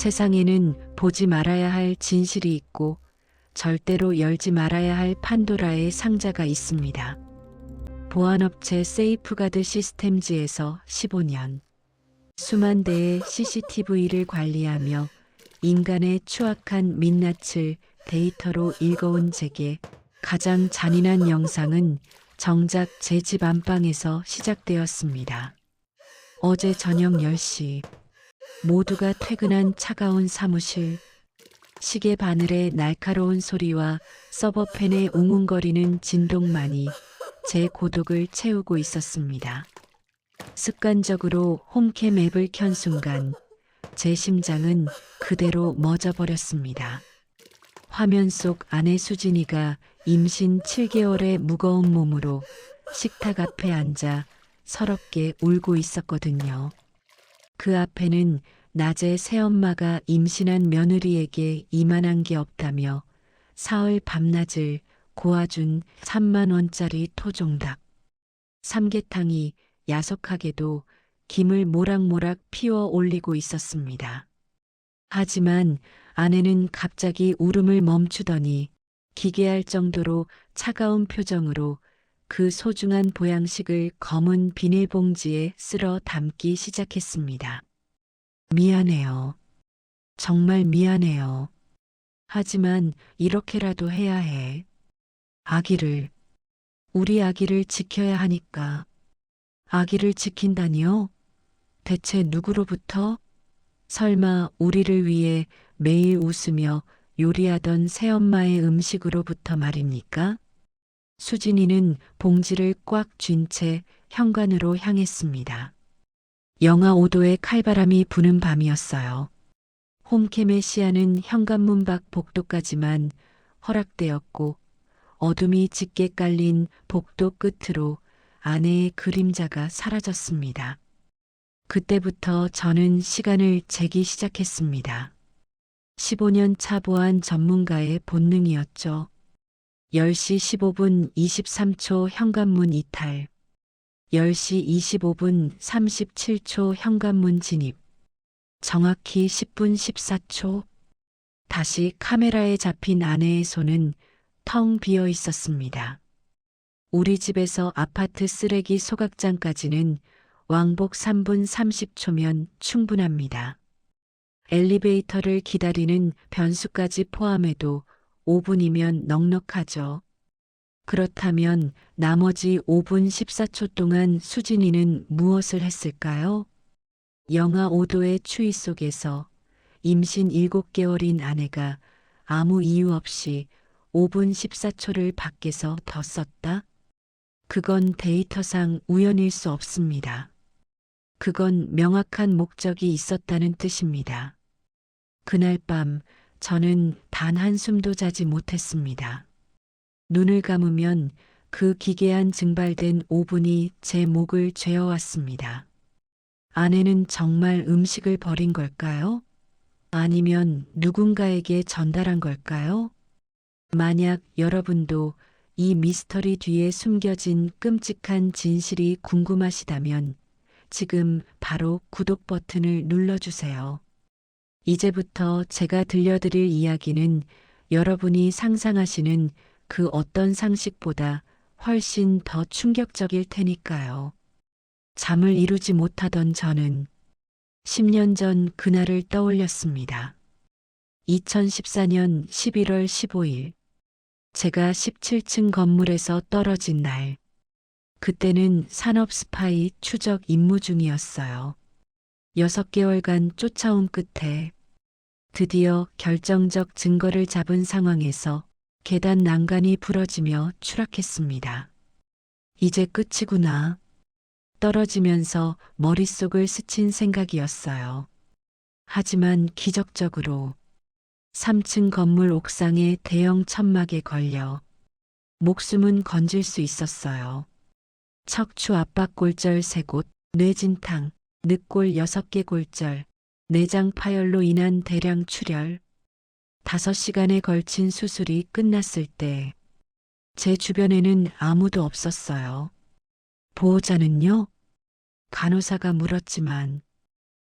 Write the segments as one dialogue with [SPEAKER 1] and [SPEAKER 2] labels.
[SPEAKER 1] 세상에는 보지 말아야 할 진실이 있고 절대로 열지 말아야 할 판도라의 상자가 있습니다. 보안업체 세이프가드 시스템즈에서 15년. 수만 대의 CCTV를 관리하며 인간의 추악한 민낯을 데이터로 읽어온 제게 가장 잔인한 영상은 정작 제 집 안방에서 시작되었습니다. 어제 저녁 10시. 모두가 퇴근한 차가운 사무실. 시계 바늘의 날카로운 소리와 서버팬의 웅웅거리는 진동만이 제 고독을 채우고 있었습니다. 습관적으로 홈캠 앱을 켠 순간 제 심장은 그대로 멎어버렸습니다. 화면 속 아내 수진이가 임신 7개월의 무거운 몸으로 식탁 앞에 앉아 서럽게 울고 있었거든요. 그 앞에는 낮에 새엄마가 임신한 며느리에게 이만한 게 없다며 사흘 밤낮을 고아준 3만 원짜리 토종닭. 삼계탕이 야속하게도 김을 모락모락 피워 올리고 있었습니다. 하지만 아내는 갑자기 울음을 멈추더니 기괴할 정도로 차가운 표정으로 그 소중한 보양식을 검은 비닐봉지에 쓸어 담기 시작했습니다. 미안해요. 정말 미안해요. 하지만 이렇게라도 해야 해. 우리 아기를 지켜야 하니까. 아기를 지킨다니요? 대체 누구로부터? 설마 우리를 위해 매일 웃으며 요리하던 새엄마의 음식으로부터 말입니까? 수진이는 봉지를 꽉 쥔 채 현관으로 향했습니다. 영하 5도의 칼바람이 부는 밤이었어요. 홈캠의 시야는 현관문 밖 복도까지만 허락되었고 어둠이 짙게 깔린 복도 끝으로 아내의 그림자가 사라졌습니다. 그때부터 저는 시간을 재기 시작했습니다. 15년 차 보안 전문가의 본능이었죠. 10시 15분 23초 현관문 이탈. 10시 25분 37초 현관문 진입. 정확히 10분 14초. 다시 카메라에 잡힌 아내의 손은 텅 비어 있었습니다. 우리 집에서 아파트 쓰레기 소각장까지는 왕복 3분 30초면 충분합니다. 엘리베이터를 기다리는 변수까지 포함해도 5분이면 넉넉하죠. 그렇다면 나머지 5분 14초 동안 수진이는 무엇을 했을까요? 영하 5도의 추위 속에서 임신 7개월인 아내가 아무 이유 없이 5분 14초를 밖에서 더 썼다? 그건 데이터상 우연일 수 없습니다. 그건 명확한 목적이 있었다는 뜻입니다. 그날 밤 저는 단 한숨도 자지 못했습니다. 눈을 감으면 그 기괴한 증발된 5분이 제 목을 죄어왔습니다. 아내는 정말 음식을 버린 걸까요? 아니면 누군가에게 전달한 걸까요? 만약 여러분도 이 미스터리 뒤에 숨겨진 끔찍한 진실이 궁금하시다면 지금 바로 구독 버튼을 눌러주세요. 이제부터 제가 들려드릴 이야기는 여러분이 상상하시는 그 어떤 상식보다 훨씬 더 충격적일 테니까요. 잠을 이루지 못하던 저는 10년 전 그날을 떠올렸습니다. 2014년 11월 15일. 제가 17층 건물에서 떨어진 날. 그때는 산업 스파이 추적 임무 중이었어요. 6개월간 쫓아온 끝에 드디어 결정적 증거를 잡은 상황에서 계단 난간이 부러지며 추락했습니다. 이제 끝이구나. 떨어지면서 머릿속을 스친 생각이었어요. 하지만 기적적으로 3층 건물 옥상의 대형 천막에 걸려 목숨은 건질 수 있었어요. 척추 압박 골절 3곳, 뇌진탕, 늑골 6개 골절, 내장 파열로 인한 대량 출혈. 5시간에 걸친 수술이 끝났을 때 제 주변에는 아무도 없었어요. 보호자는요? 간호사가 물었지만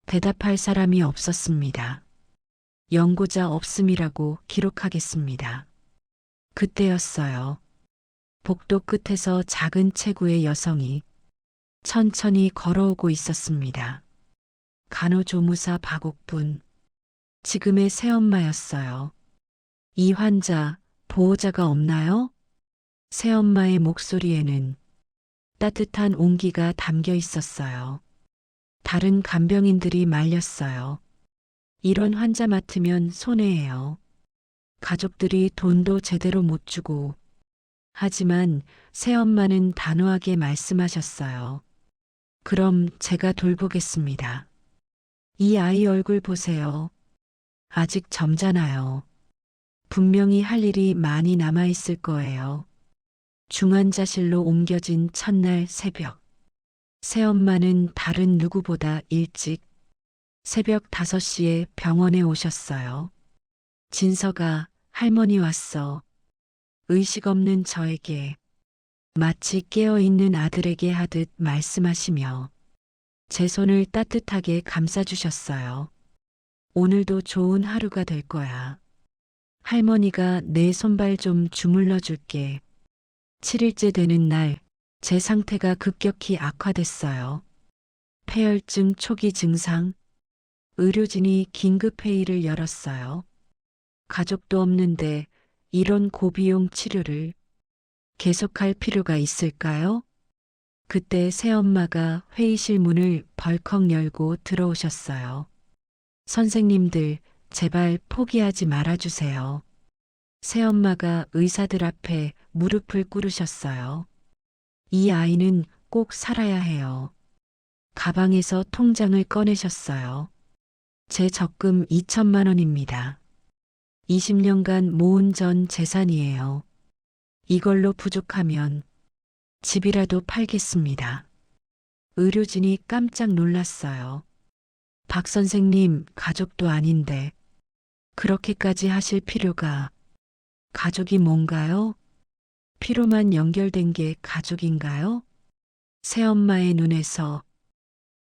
[SPEAKER 1] 대답할 사람이 없었습니다. 연고자 없음이라고 기록하겠습니다. 그때였어요. 복도 끝에서 작은 체구의 여성이 천천히 걸어오고 있었습니다. 간호조무사 박옥분, 지금의 새엄마였어요. 이 환자, 보호자가 없나요? 새엄마의 목소리에는 따뜻한 온기가 담겨 있었어요. 다른 간병인들이 말렸어요. 이런 환자 맡으면 손해예요. 가족들이 돈도 제대로 못 주고. 하지만 새엄마는 단호하게 말씀하셨어요. 그럼 제가 돌보겠습니다. 이 아이 얼굴 보세요. 아직 점잖아요. 분명히 할 일이 많이 남아있을 거예요. 중환자실로 옮겨진 첫날 새벽. 새엄마는 다른 누구보다 일찍 새벽 5시에 병원에 오셨어요. 진서가, 할머니 왔어. 의식 없는 저에게 마치 깨어있는 아들에게 하듯 말씀하시며 제 손을 따뜻하게 감싸주셨어요. 오늘도 좋은 하루가 될 거야. 할머니가 내 손발 좀 주물러 줄게. 7일째 되는 날, 제 상태가 급격히 악화됐어요. 폐혈증 초기 증상. 의료진이 긴급회의를 열었어요. 가족도 없는데 이런 고비용 치료를 계속할 필요가 있을까요? 그때 새엄마가 회의실 문을 벌컥 열고 들어오셨어요. 선생님들, 제발 포기하지 말아주세요. 새엄마가 의사들 앞에 무릎을 꿇으셨어요. 이 아이는 꼭 살아야 해요. 가방에서 통장을 꺼내셨어요. 제 적금 2천만 원입니다. 20년간 모은 전 재산이에요. 이걸로 부족하면 집이라도 팔겠습니다. 의료진이 깜짝 놀랐어요. 박 선생님, 가족도 아닌데 그렇게까지 하실 필요가. 가족이 뭔가요? 피로만 연결된 게 가족인가요? 새엄마의 눈에서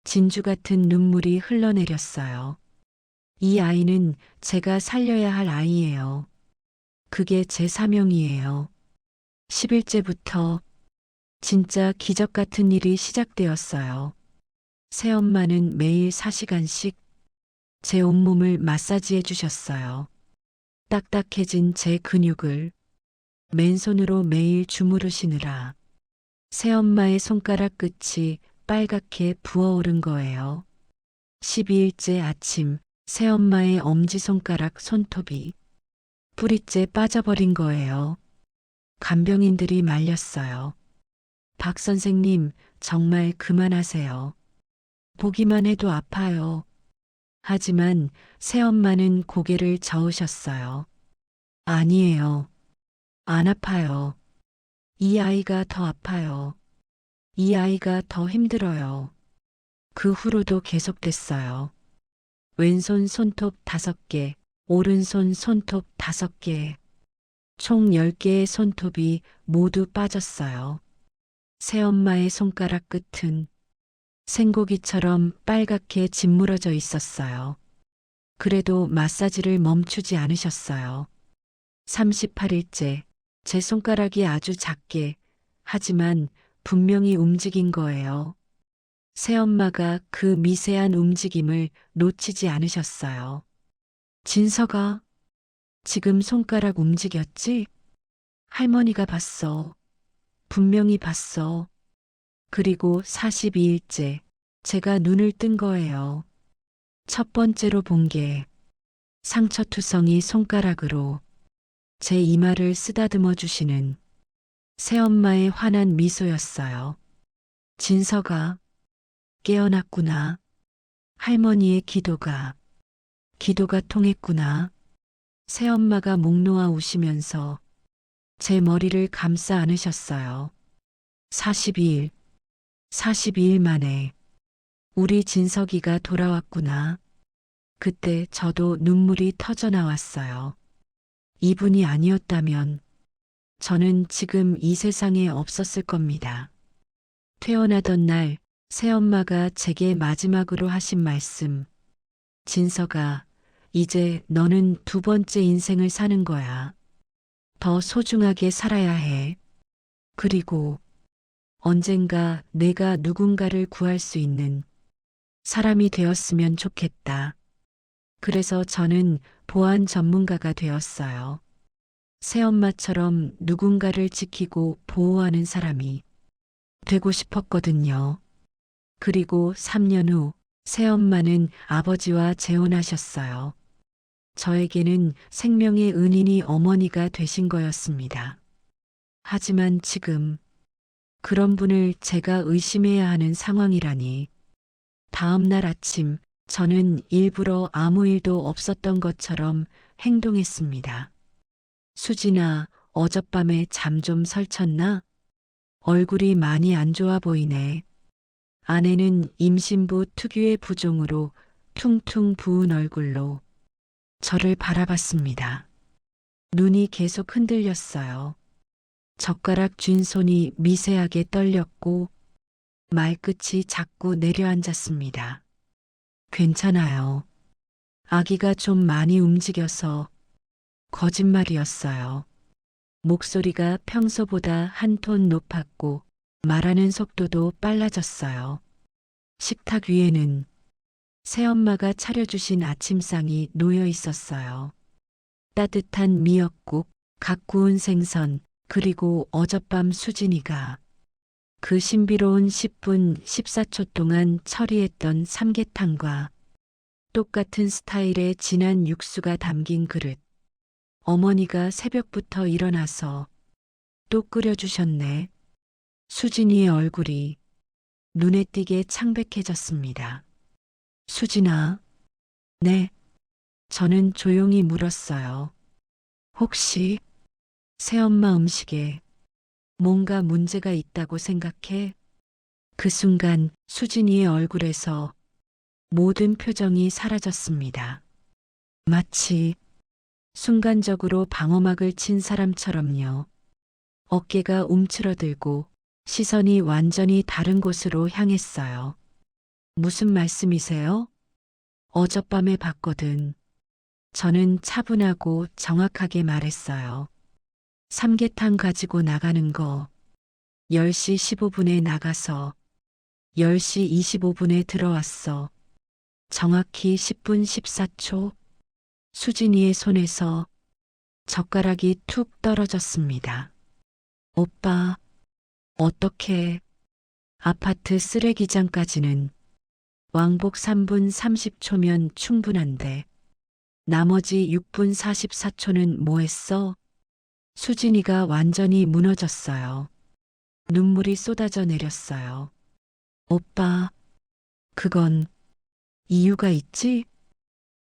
[SPEAKER 1] 진주 같은 눈물이 흘러내렸어요. 이 아이는 제가 살려야 할 아이예요. 그게 제 사명이에요. 10일째부터 진짜 기적 같은 일이 시작되었어요. 새엄마는 매일 4시간씩 제 온몸을 마사지해 주셨어요. 딱딱해진 제 근육을 맨손으로 매일 주무르시느라 새엄마의 손가락 끝이 빨갛게 부어오른 거예요. 12일째 아침 새엄마의 엄지손가락 손톱이 뿌리째 빠져버린 거예요. 간병인들이 말렸어요. 박 선생님, 정말 그만하세요. 보기만 해도 아파요. 하지만 새엄마는 고개를 저으셨어요. 아니에요. 안 아파요. 이 아이가 더 아파요. 이 아이가 더 힘들어요. 그 후로도 계속됐어요. 왼손 손톱 5개, 오른손 손톱 5개, 총 10개의 손톱이 모두 빠졌어요. 새엄마의 손가락 끝은 생고기처럼 빨갛게 짓무러져 있었어요. 그래도 마사지를 멈추지 않으셨어요. 38일째, 제 손가락이 아주 작게, 하지만 분명히 움직인 거예요. 새엄마가 그 미세한 움직임을 놓치지 않으셨어요. 진서가, 지금 손가락 움직였지? 할머니가 봤어. 분명히 봤어. 그리고 42일째, 제가 눈을 뜬 거예요. 첫 번째로 본 게 상처투성이 손가락으로 제 이마를 쓰다듬어 주시는 새엄마의 환한 미소였어요. 진서가 깨어났구나. 할머니의 기도가 통했구나. 새엄마가 목 놓아 우시면서 제 머리를 감싸 안으셨어요. 42일 만에 우리 진석이가 돌아왔구나. 그때 저도 눈물이 터져 나왔어요. 이분이 아니었다면 저는 지금 이 세상에 없었을 겁니다. 퇴원하던 날 새엄마가 제게 마지막으로 하신 말씀. 진서가, 이제 너는 두 번째 인생을 사는 거야. 더 소중하게 살아야 해. 그리고 언젠가 내가 누군가를 구할 수 있는 사람이 되었으면 좋겠다. 그래서 저는 보안 전문가가 되었어요. 새엄마처럼 누군가를 지키고 보호하는 사람이 되고 싶었거든요. 그리고 3년 후 새엄마는 아버지와 재혼하셨어요. 저에게는 생명의 은인이 어머니가 되신 거였습니다. 하지만 지금 그런 분을 제가 의심해야 하는 상황이라니. 다음 날 아침 저는 일부러 아무 일도 없었던 것처럼 행동했습니다. 수진아, 어젯밤에 잠 좀 설쳤나? 얼굴이 많이 안 좋아 보이네. 아내는 임신부 특유의 부종으로 퉁퉁 부은 얼굴로 저를 바라봤습니다. 눈이 계속 흔들렸어요. 젓가락 쥔 손이 미세하게 떨렸고 말끝이 자꾸 내려앉았습니다. 괜찮아요. 아기가 좀 많이 움직여서 거짓말이었어요. 목소리가 평소보다 한 톤 높았고 말하는 속도도 빨라졌어요. 식탁 위에는 새엄마가 차려주신 아침상이 놓여 있었어요. 따뜻한 미역국, 갓 구운 생선, 그리고 어젯밤 수진이가 그 신비로운 10분 14초 동안 처리했던 삼계탕과 똑같은 스타일의 진한 육수가 담긴 그릇. 어머니가 새벽부터 일어나서 또 끓여주셨네. 수진이의 얼굴이 눈에 띄게 창백해졌습니다. 수진아, 네. 저는 조용히 물었어요. 혹시 새엄마 음식에 뭔가 문제가 있다고 생각해? 그 순간 수진이의 얼굴에서 모든 표정이 사라졌습니다. 마치 순간적으로 방어막을 친 사람처럼요. 어깨가 움츠러들고 시선이 완전히 다른 곳으로 향했어요. 무슨 말씀이세요? 어젯밤에 봤거든. 저는 차분하고 정확하게 말했어요. 삼계탕 가지고 나가는 거 10시 15분에 나가서 10시 25분에 들어왔어. 정확히 10분 14초. 수진이의 손에서 젓가락이 툭 떨어졌습니다. 오빠, 어떻게 아파트 쓰레기장까지는 왕복 3분 30초면 충분한데 나머지 6분 44초는 뭐 했어? 수진이가 완전히 무너졌어요. 눈물이 쏟아져 내렸어요. 오빠, 그건 이유가 있지?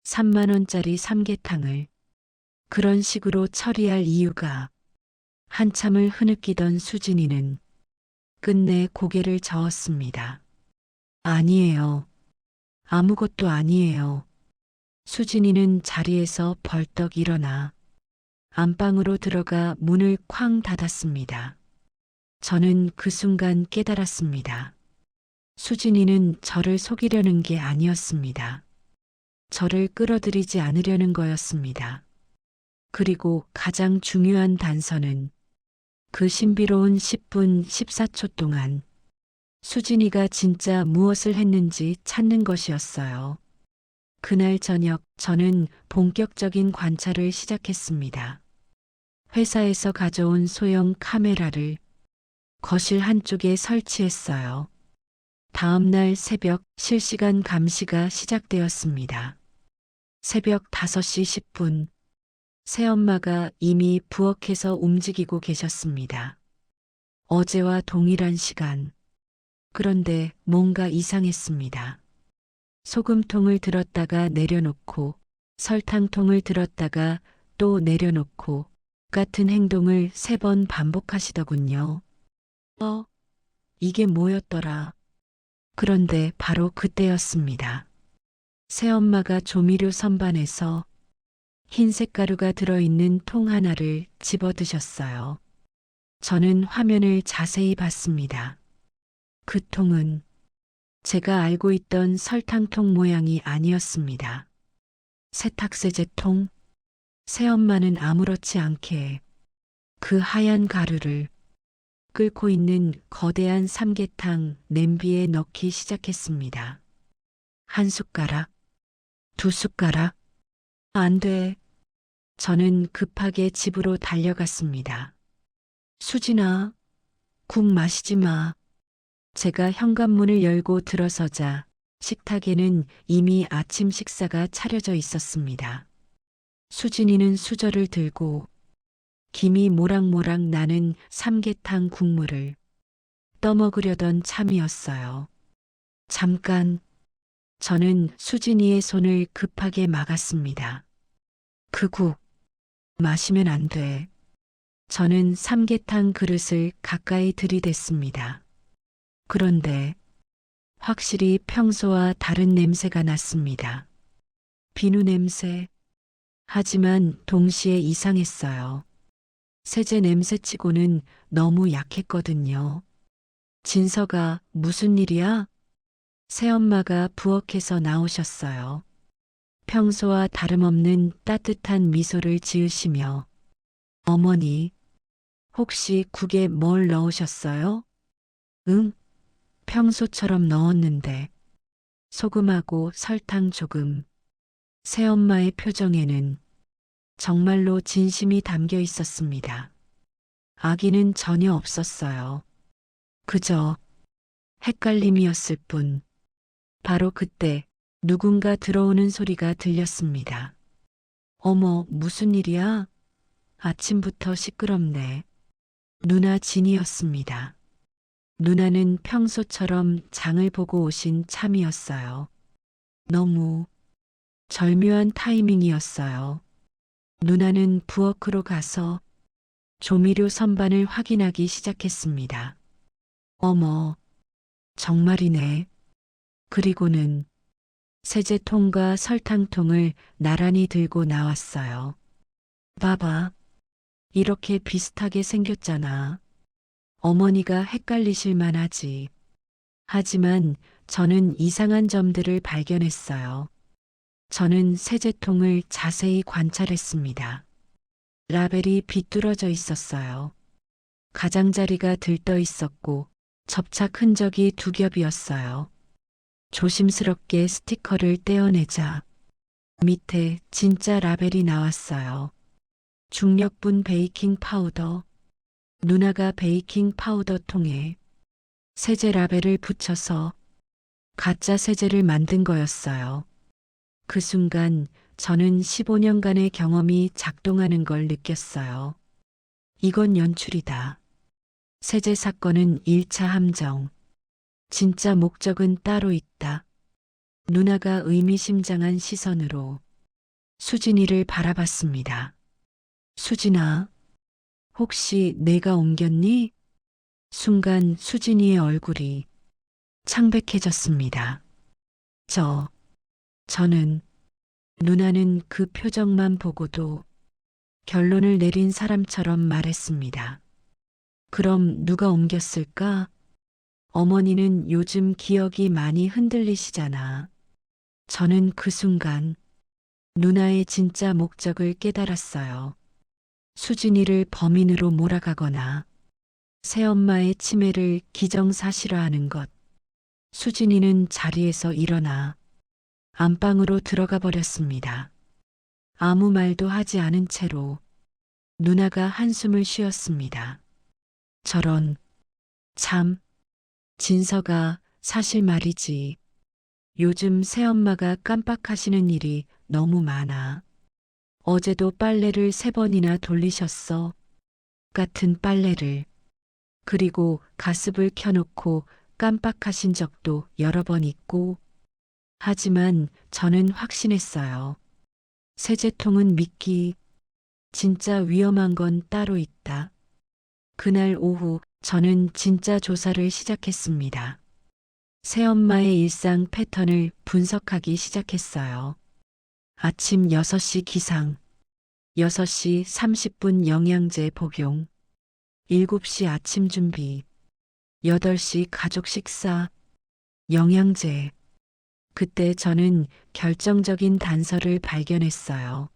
[SPEAKER 1] 3만 원짜리 삼계탕을 그런 식으로 처리할 이유가. 한참을 흐느끼던 수진이는 끝내 고개를 저었습니다. 아니에요. 아무것도 아니에요. 수진이는 자리에서 벌떡 일어나 안방으로 들어가 문을 쾅 닫았습니다. 저는 그 순간 깨달았습니다. 수진이는 저를 속이려는 게 아니었습니다. 저를 끌어들이지 않으려는 거였습니다. 그리고 가장 중요한 단서는 그 신비로운 10분 14초 동안 수진이가 진짜 무엇을 했는지 찾는 것이었어요. 그날 저녁 저는 본격적인 관찰을 시작했습니다. 회사에서 가져온 소형 카메라를 거실 한쪽에 설치했어요. 다음 날 새벽 실시간 감시가 시작되었습니다. 새벽 5시 10분, 새엄마가 이미 부엌에서 움직이고 계셨습니다. 어제와 동일한 시간. 그런데 뭔가 이상했습니다. 소금통을 들었다가 내려놓고 설탕통을 들었다가 또 내려놓고 같은 행동을 3번 반복하시더군요. 이게 뭐였더라? 그런데 바로 그때였습니다. 새엄마가 조미료 선반에서 흰색 가루가 들어있는 통 하나를 집어드셨어요. 저는 화면을 자세히 봤습니다. 그 통은 제가 알고 있던 설탕통 모양이 아니었습니다. 세탁세제통. 새엄마는 아무렇지 않게 그 하얀 가루를 끓고 있는 거대한 삼계탕 냄비에 넣기 시작했습니다. 한 숟가락, 두 숟가락. 안 돼. 저는 급하게 집으로 달려갔습니다. 수진아, 국 마시지 마. 제가 현관문을 열고 들어서자 식탁에는 이미 아침 식사가 차려져 있었습니다. 수진이는 수저를 들고 김이 모락모락 나는 삼계탕 국물을 떠먹으려던 참이었어요. 잠깐, 저는 수진이의 손을 급하게 막았습니다. 그 국 마시면 안 돼. 저는 삼계탕 그릇을 가까이 들이댔습니다. 그런데 확실히 평소와 다른 냄새가 났습니다. 비누 냄새. 하지만 동시에 이상했어요. 세제 냄새치고는 너무 약했거든요. 진서가 무슨 일이야? 새엄마가 부엌에서 나오셨어요. 평소와 다름없는 따뜻한 미소를 지으시며 어머니, 혹시 국에 뭘 넣으셨어요? 응, 평소처럼 넣었는데 소금하고 설탕 조금. 새엄마의 표정에는 정말로 진심이 담겨 있었습니다. 아기는 전혀 없었어요. 그저 헷갈림이었을 뿐. 바로 그때 누군가 들어오는 소리가 들렸습니다. 어머, 무슨 일이야? 아침부터 시끄럽네. 누나 진이었습니다. 누나는 평소처럼 장을 보고 오신 참이었어요. 너무 절묘한 타이밍이었어요. 누나는 부엌으로 가서 조미료 선반을 확인하기 시작했습니다. 어머, 정말이네. 그리고는 세제통과 설탕통을 나란히 들고 나왔어요. 봐봐, 이렇게 비슷하게 생겼잖아. 어머니가 헷갈리실 만하지. 하지만 저는 이상한 점들을 발견했어요. 저는 세제통을 자세히 관찰했습니다. 라벨이 비뚤어져 있었어요. 가장자리가 들떠 있었고 접착 흔적이 두 겹이었어요. 조심스럽게 스티커를 떼어내자 밑에 진짜 라벨이 나왔어요. 중력분 베이킹 파우더. 누나가 베이킹 파우더 통에 세제 라벨을 붙여서 가짜 세제를 만든 거였어요. 그 순간 저는 15년간의 경험이 작동하는 걸 느꼈어요. 이건 연출이다. 세제 사건은 1차 함정. 진짜 목적은 따로 있다. 누나가 의미심장한 시선으로 수진이를 바라봤습니다. 수진아, 혹시 내가 옮겼니? 순간 수진이의 얼굴이 창백해졌습니다. 저는 누나는 그 표정만 보고도 결론을 내린 사람처럼 말했습니다. 그럼 누가 옮겼을까? 어머니는 요즘 기억이 많이 흔들리시잖아. 저는 그 순간 누나의 진짜 목적을 깨달았어요. 수진이를 범인으로 몰아가거나 새엄마의 치매를 기정사실화하는 것. 수진이는 자리에서 일어나 안방으로 들어가 버렸습니다. 아무 말도 하지 않은 채로 누나가 한숨을 쉬었습니다. 저런, 참, 진서가 사실 말이지. 요즘 새엄마가 깜빡하시는 일이 너무 많아. 어제도 빨래를 3번이나 돌리셨어. 같은 빨래를. 그리고 가습을 켜놓고 깜빡하신 적도 여러 번 있고. 하지만 저는 확신했어요. 세제통은 미끼. 진짜 위험한 건 따로 있다. 그날 오후 저는 진짜 조사를 시작했습니다. 새엄마의 일상 패턴을 분석하기 시작했어요. 아침 6시 기상, 6시 30분 영양제 복용, 7시 아침 준비, 8시 가족 식사, 영양제, 그때 저는 결정적인 단서를 발견했어요.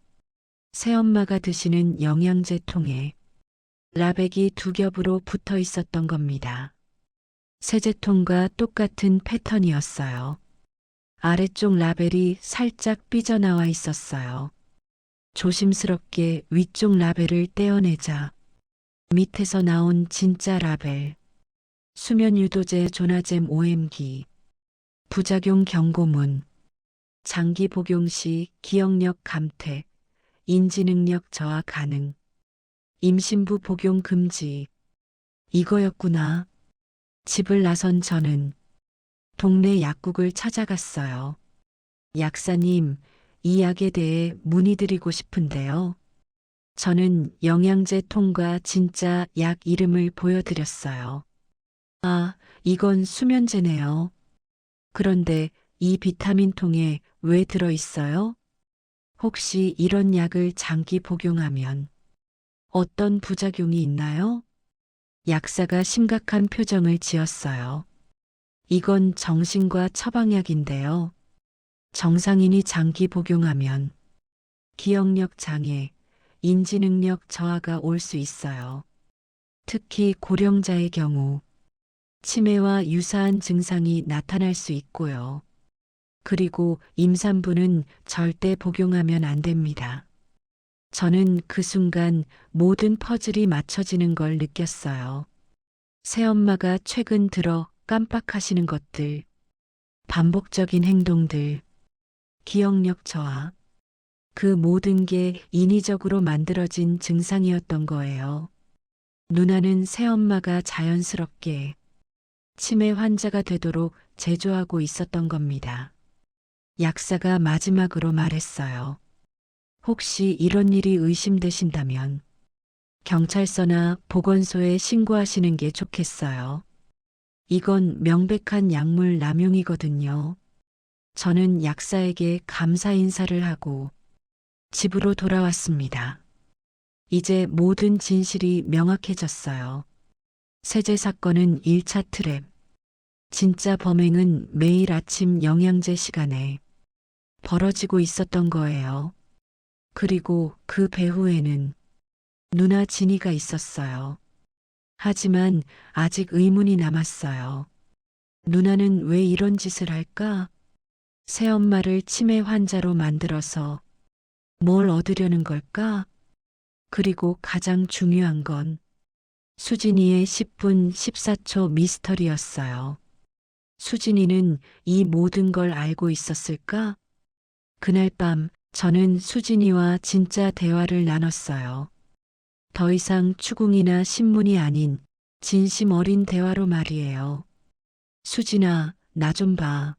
[SPEAKER 1] 새엄마가 드시는 영양제 통에 라벡이 두 겹으로 붙어 있었던 겁니다. 세제통과 똑같은 패턴이었어요. 아래쪽 라벨이 살짝 삐져나와 있었어요. 조심스럽게 위쪽 라벨을 떼어내자 밑에서 나온 진짜 라벨, 수면 유도제 조나잼 OM기, 부작용 경고문, 장기 복용 시 기억력 감퇴, 인지 능력 저하 가능, 임신부 복용 금지. 이거였구나. 집을 나선 저는 동네 약국을 찾아갔어요. 약사님, 이 약에 대해 문의드리고 싶은데요. 저는 영양제 통과 진짜 약 이름을 보여드렸어요. 아, 이건 수면제네요. 그런데 이 비타민 통에 왜 들어있어요? 혹시 이런 약을 장기 복용하면 어떤 부작용이 있나요? 약사가 심각한 표정을 지었어요. 이건 정신과 처방약인데요. 정상인이 장기 복용하면 기억력 장애, 인지능력 저하가 올 수 있어요. 특히 고령자의 경우 치매와 유사한 증상이 나타날 수 있고요. 그리고 임산부는 절대 복용하면 안 됩니다. 저는 그 순간 모든 퍼즐이 맞춰지는 걸 느꼈어요. 새엄마가 최근 들어 깜빡하시는 것들, 반복적인 행동들, 기억력 저하, 그 모든 게 인위적으로 만들어진 증상이었던 거예요. 누나는 새엄마가 자연스럽게 치매 환자가 되도록 제조하고 있었던 겁니다. 약사가 마지막으로 말했어요. 혹시 이런 일이 의심되신다면 경찰서나 보건소에 신고하시는 게 좋겠어요. 이건 명백한 약물 남용이거든요. 저는 약사에게 감사 인사를 하고 집으로 돌아왔습니다. 이제 모든 진실이 명확해졌어요. 세제 사건은 1차 트랩. 진짜 범행은 매일 아침 영양제 시간에 벌어지고 있었던 거예요. 그리고 그 배후에는 누나 진이가 있었어요. 하지만 아직 의문이 남았어요. 누나는 왜 이런 짓을 할까? 새엄마를 치매 환자로 만들어서 뭘 얻으려는 걸까? 그리고 가장 중요한 건 수진이의 10분 14초 미스터리였어요. 수진이는 이 모든 걸 알고 있었을까? 그날 밤 저는 수진이와 진짜 대화를 나눴어요. 더 이상 추궁이나 신문이 아닌 진심 어린 대화로 말이에요. 수진아, 나 좀 봐.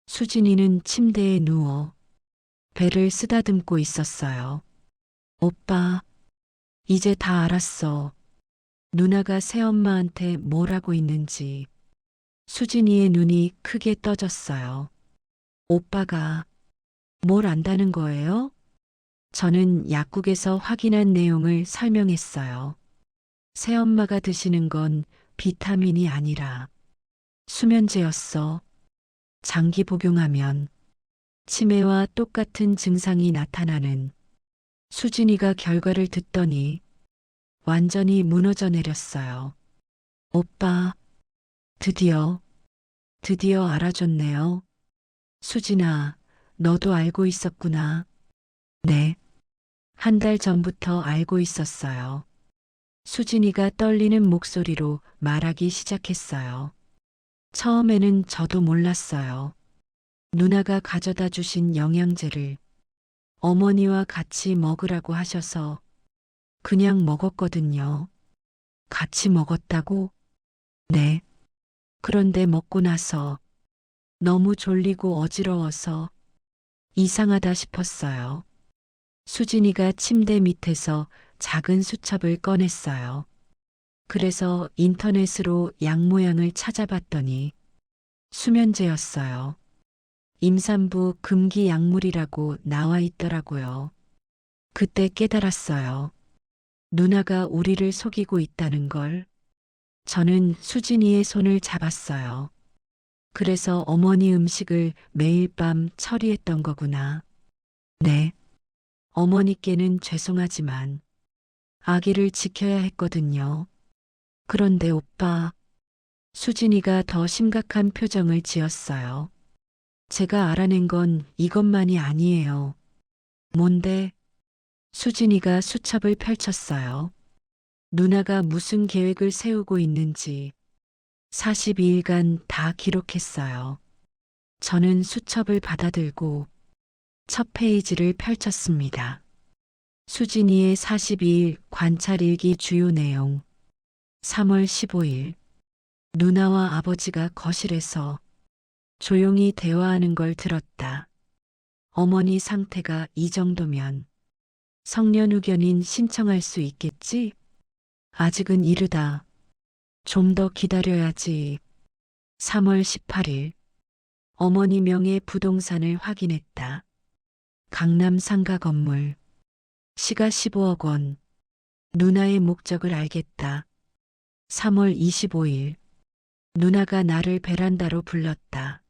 [SPEAKER 1] 수진이는 침대에 누워 배를 쓰다듬고 있었어요. 오빠, 이제 다 알았어. 누나가 새엄마한테 뭘 하고 있는지. 수진이의 눈이 크게 떠졌어요. 오빠가 뭘 안다는 거예요? 저는 약국에서 확인한 내용을 설명했어요. 새엄마가 드시는 건 비타민이 아니라 수면제였어. 장기 복용하면 치매와 똑같은 증상이 나타나는. 수진이가 결과를 듣더니 완전히 무너져 내렸어요. 오빠, 드디어 알아줬네요. 수진아, 너도 알고 있었구나. 네, 한 달 전부터 알고 있었어요. 수진이가 떨리는 목소리로 말하기 시작했어요. 처음에는 저도 몰랐어요. 누나가 가져다 주신 영양제를 어머니와 같이 먹으라고 하셔서 그냥 먹었거든요. 같이 먹었다고? 네. 그런데 먹고 나서 너무 졸리고 어지러워서 이상하다 싶었어요. 수진이가 침대 밑에서 작은 수첩을 꺼냈어요. 그래서 인터넷으로 약 모양을 찾아봤더니 수면제였어요. 임산부 금기 약물이라고 나와 있더라고요. 그때 깨달았어요. 누나가 우리를 속이고 있다는 걸. 저는 수진이의 손을 잡았어요. 그래서 어머니 음식을 매일 밤 처리했던 거구나. 네. 어머니께는 죄송하지만 아기를 지켜야 했거든요. 그런데 오빠, 수진이가 더 심각한 표정을 지었어요. 제가 알아낸 건 이것만이 아니에요. 뭔데? 수진이가 수첩을 펼쳤어요. 누나가 무슨 계획을 세우고 있는지 42일간 다 기록했어요. 저는 수첩을 받아들고 첫 페이지를 펼쳤습니다. 수진이의 42일 관찰일기 주요 내용. 3월 15일. 누나와 아버지가 거실에서 조용히 대화하는 걸 들었다. 어머니 상태가 이 정도면 성년후견인 신청할 수 있겠지? 아직은 이르다. 좀 더 기다려야지. 3월 18일. 어머니 명의 부동산을 확인했다. 강남 상가 건물. 시가 15억 원. 누나의 목적을 알겠다. 3월 25일. 누나가 나를 베란다로 불렀다.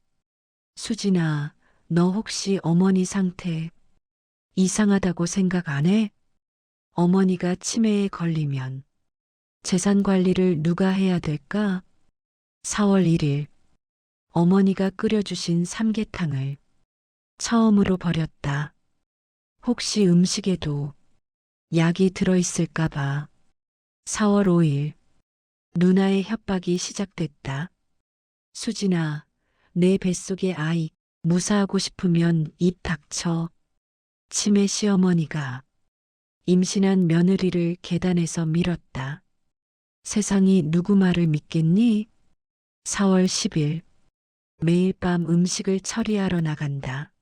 [SPEAKER 1] 수진아, 너 혹시 어머니 상태 이상하다고 생각 안 해? 어머니가 치매에 걸리면 재산 관리를 누가 해야 될까? 4월 1일. 어머니가 끓여주신 삼계탕을 처음으로 버렸다. 혹시 음식에도 약이 들어있을까봐. 4월 5일. 누나의 협박이 시작됐다. 수진아, 내 뱃속의 아이 무사하고 싶으면 입 닥쳐. 치매 시어머니가 임신한 며느리를 계단에서 밀었다. 세상이 누구 말을 믿겠니? 4월 10일. 매일 밤 음식을 처리하러 나간다.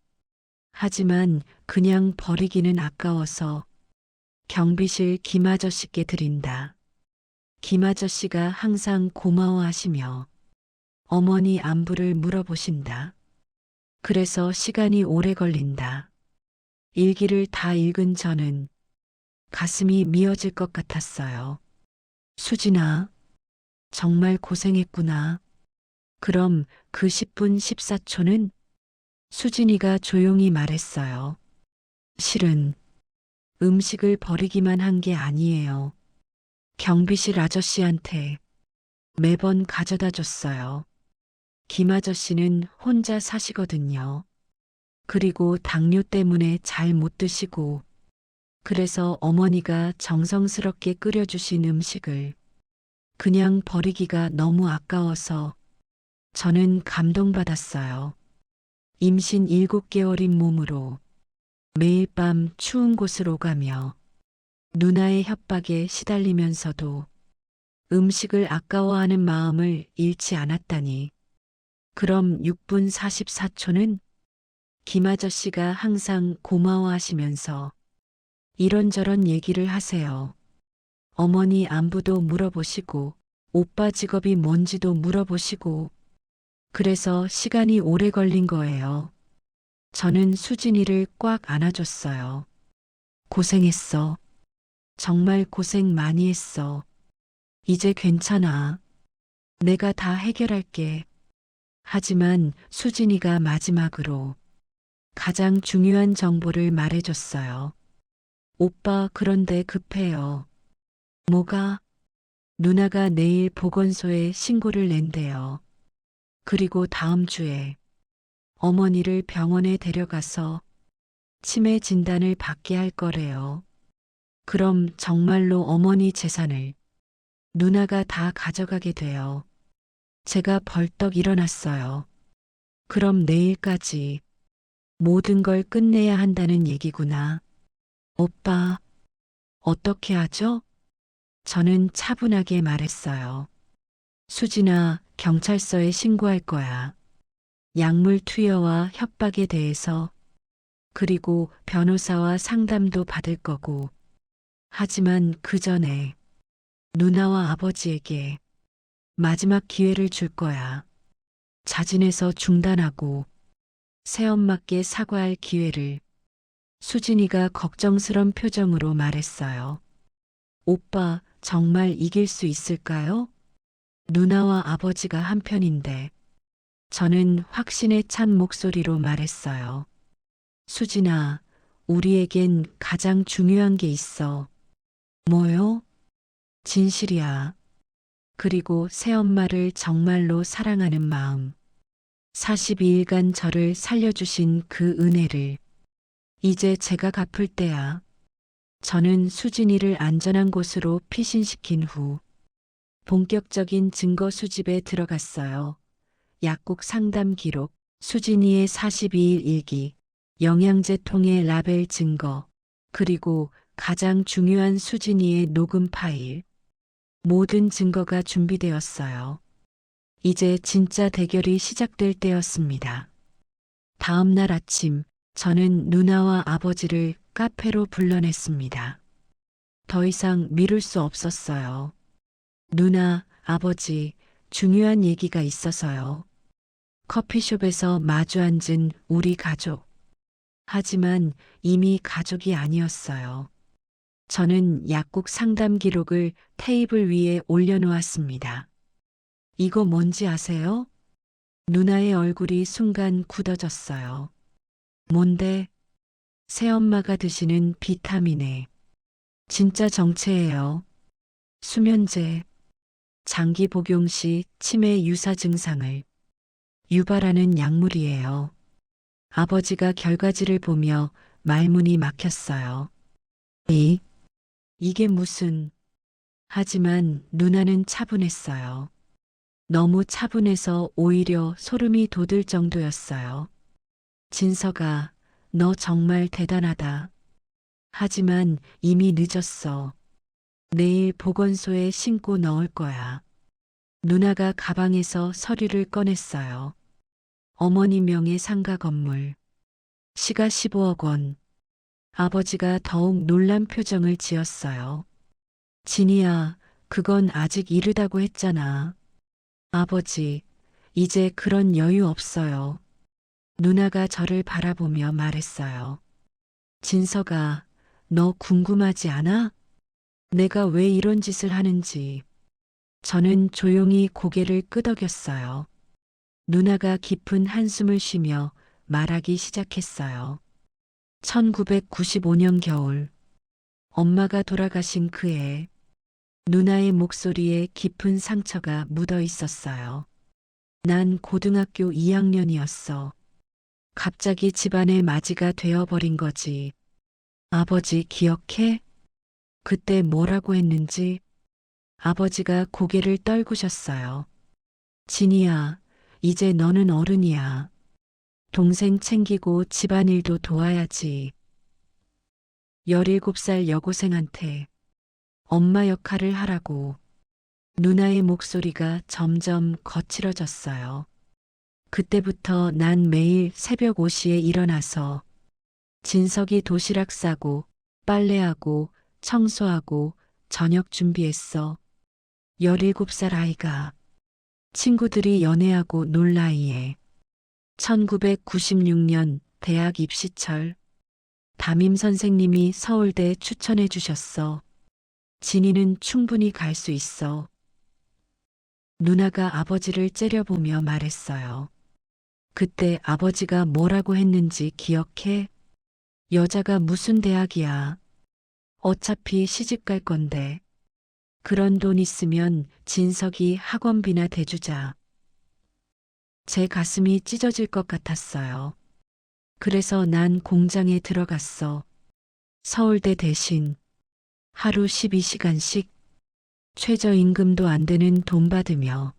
[SPEAKER 1] 하지만 그냥 버리기는 아까워서 경비실 김아저씨께 드린다. 김아저씨가 항상 고마워하시며 어머니 안부를 물어보신다. 그래서 시간이 오래 걸린다. 일기를 다 읽은 저는 가슴이 미어질 것 같았어요. 수진아, 정말 고생했구나. 그럼 그 10분 14초는 수진이가 조용히 말했어요. 실은 음식을 버리기만 한 게 아니에요. 경비실 아저씨한테 매번 가져다 줬어요. 김 아저씨는 혼자 사시거든요. 그리고 당뇨 때문에 잘 못 드시고, 그래서 어머니가 정성스럽게 끓여주신 음식을 그냥 버리기가 너무 아까워서 저는 감동받았어요. 임신 7개월인 몸으로 매일 밤 추운 곳을 오가며 누나의 협박에 시달리면서도 음식을 아까워하는 마음을 잃지 않았다니. 그럼 6분 44초는 김 아저씨가 항상 고마워하시면서 이런저런 얘기를 하세요. 어머니 안부도 물어보시고 오빠 직업이 뭔지도 물어보시고 그래서 시간이 오래 걸린 거예요. 저는 수진이를 꽉 안아줬어요. 고생했어. 정말 고생 많이 했어. 이제 괜찮아. 내가 다 해결할게. 하지만 수진이가 마지막으로 가장 중요한 정보를 말해줬어요. 오빠, 그런데 급해요. 뭐가? 누나가 내일 보건소에 신고를 낸대요. 그리고 다음 주에 어머니를 병원에 데려가서 치매 진단을 받게 할 거래요. 그럼 정말로 어머니 재산을 누나가 다 가져가게 돼요. 제가 벌떡 일어났어요. 그럼 내일까지 모든 걸 끝내야 한다는 얘기구나. 오빠, 어떻게 하죠? 저는 차분하게 말했어요. 수진아, 경찰서에 신고할 거야. 약물 투여와 협박에 대해서, 그리고 변호사와 상담도 받을 거고. 하지만 그 전에 누나와 아버지에게 마지막 기회를 줄 거야. 자진해서 중단하고 새엄마께 사과할 기회를. 수진이가 걱정스런 표정으로 말했어요. 오빠, 정말 이길 수 있을까요? 누나와 아버지가 한편인데 저는 확신에 찬 목소리로 말했어요. 수진아, 우리에겐 가장 중요한 게 있어. 뭐요? 진실이야. 그리고 새엄마를 정말로 사랑하는 마음. 42일간 저를 살려주신 그 은혜를. 이제 제가 갚을 때야. 저는 수진이를 안전한 곳으로 피신시킨 후 본격적인 증거 수집에 들어갔어요. 약국 상담 기록, 수진이의 42일 일기, 영양제 통의 라벨 증거, 그리고 가장 중요한 수진이의 녹음 파일. 모든 증거가 준비되었어요. 이제 진짜 대결이 시작될 때였습니다. 다음 날 아침, 저는 누나와 아버지를 카페로 불러냈습니다. 더 이상 미룰 수 없었어요. 누나, 아버지, 중요한 얘기가 있어서요. 커피숍에서 마주 앉은 우리 가족. 하지만 이미 가족이 아니었어요. 저는 약국 상담 기록을 테이블 위에 올려놓았습니다. 이거 뭔지 아세요? 누나의 얼굴이 순간 굳어졌어요. 뭔데? 새엄마가 드시는 비타민에. 진짜 정체예요. 수면제. 장기 복용 시 치매 유사 증상을 유발하는 약물이에요. 아버지가 결과지를 보며 말문이 막혔어요. 이게 무슨... 하지만 누나는 차분했어요. 너무 차분해서 오히려 소름이 돋을 정도였어요. 진서가, 너 정말 대단하다. 하지만 이미 늦었어. 내일 보건소에 신고 넣을 거야. 누나가 가방에서 서류를 꺼냈어요. 어머니 명의 상가 건물. 시가 15억 원. 아버지가 더욱 놀란 표정을 지었어요. 진이야, 그건 아직 이르다고 했잖아. 아버지, 이제 그런 여유 없어요. 누나가 저를 바라보며 말했어요. 진서가, 너 궁금하지 않아? 내가 왜 이런 짓을 하는지. 저는 조용히 고개를 끄덕였어요. 누나가 깊은 한숨을 쉬며 말하기 시작했어요. 1995년 겨울, 엄마가 돌아가신 그 해, 누나의 목소리에 깊은 상처가 묻어 있었어요. 난 고등학교 2학년이었어. 갑자기 집안의 맞이가 되어버린 거지. 아버지 기억해? 그때 뭐라고 했는지? 아버지가 고개를 떨구셨어요. 진이야, 이제 너는 어른이야. 동생 챙기고 집안일도 도와야지. 17살 여고생한테 엄마 역할을 하라고. 누나의 목소리가 점점 거칠어졌어요. 그때부터 난 매일 새벽 5시에 일어나서 진석이 도시락 싸고 빨래하고 청소하고 저녁 준비했어. 17살 아이가 친구들이 연애하고 놀 나이에 1996년 대학 입시철 담임 선생님이 서울대 추천해 주셨어. 진이는 충분히 갈 수 있어. 누나가 아버지를 째려보며 말했어요. 그때 아버지가 뭐라고 했는지 기억해? 여자가 무슨 대학이야. 어차피 시집 갈 건데. 그런 돈 있으면 진석이 학원비나 대주자. 제 가슴이 찢어질 것 같았어요. 그래서 난 공장에 들어갔어. 서울대 대신 하루 12시간씩 최저임금도 안 되는 돈 받으며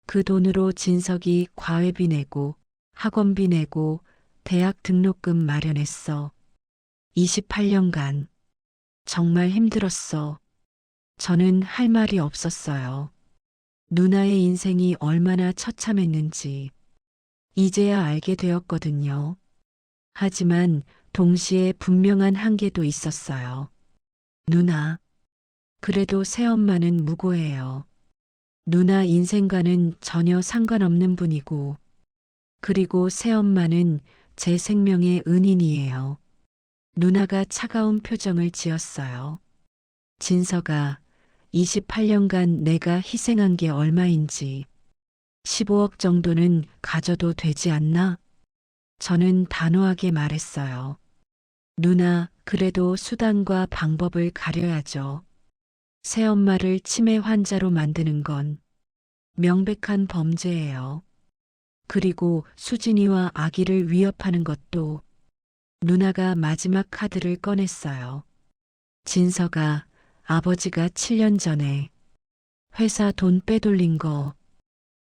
[SPEAKER 1] 그 돈으로 진석이 과외비 내고 학원비 내고 대학 등록금 마련했어. 28년간 정말 힘들었어. 저는 할 말이 없었어요. 누나의 인생이 얼마나 처참했는지 이제야 알게 되었거든요. 하지만 동시에 분명한 한계도 있었어요. 누나, 그래도 새엄마는 무고해요. 누나 인생과는 전혀 상관없는 분이고, 그리고 새엄마는 제 생명의 은인이에요. 누나가 차가운 표정을 지었어요. 진서가 28년간 내가 희생한 게 얼마인지 15억 정도는 가져도 되지 않나? 저는 단호하게 말했어요. 누나, 그래도 수단과 방법을 가려야죠. 새엄마를 치매 환자로 만드는 건 명백한 범죄예요. 그리고 수진이와 아기를 위협하는 것도. 누나가 마지막 카드를 꺼냈어요. 진서가, 아버지가 7년 전에 회사 돈 빼돌린 거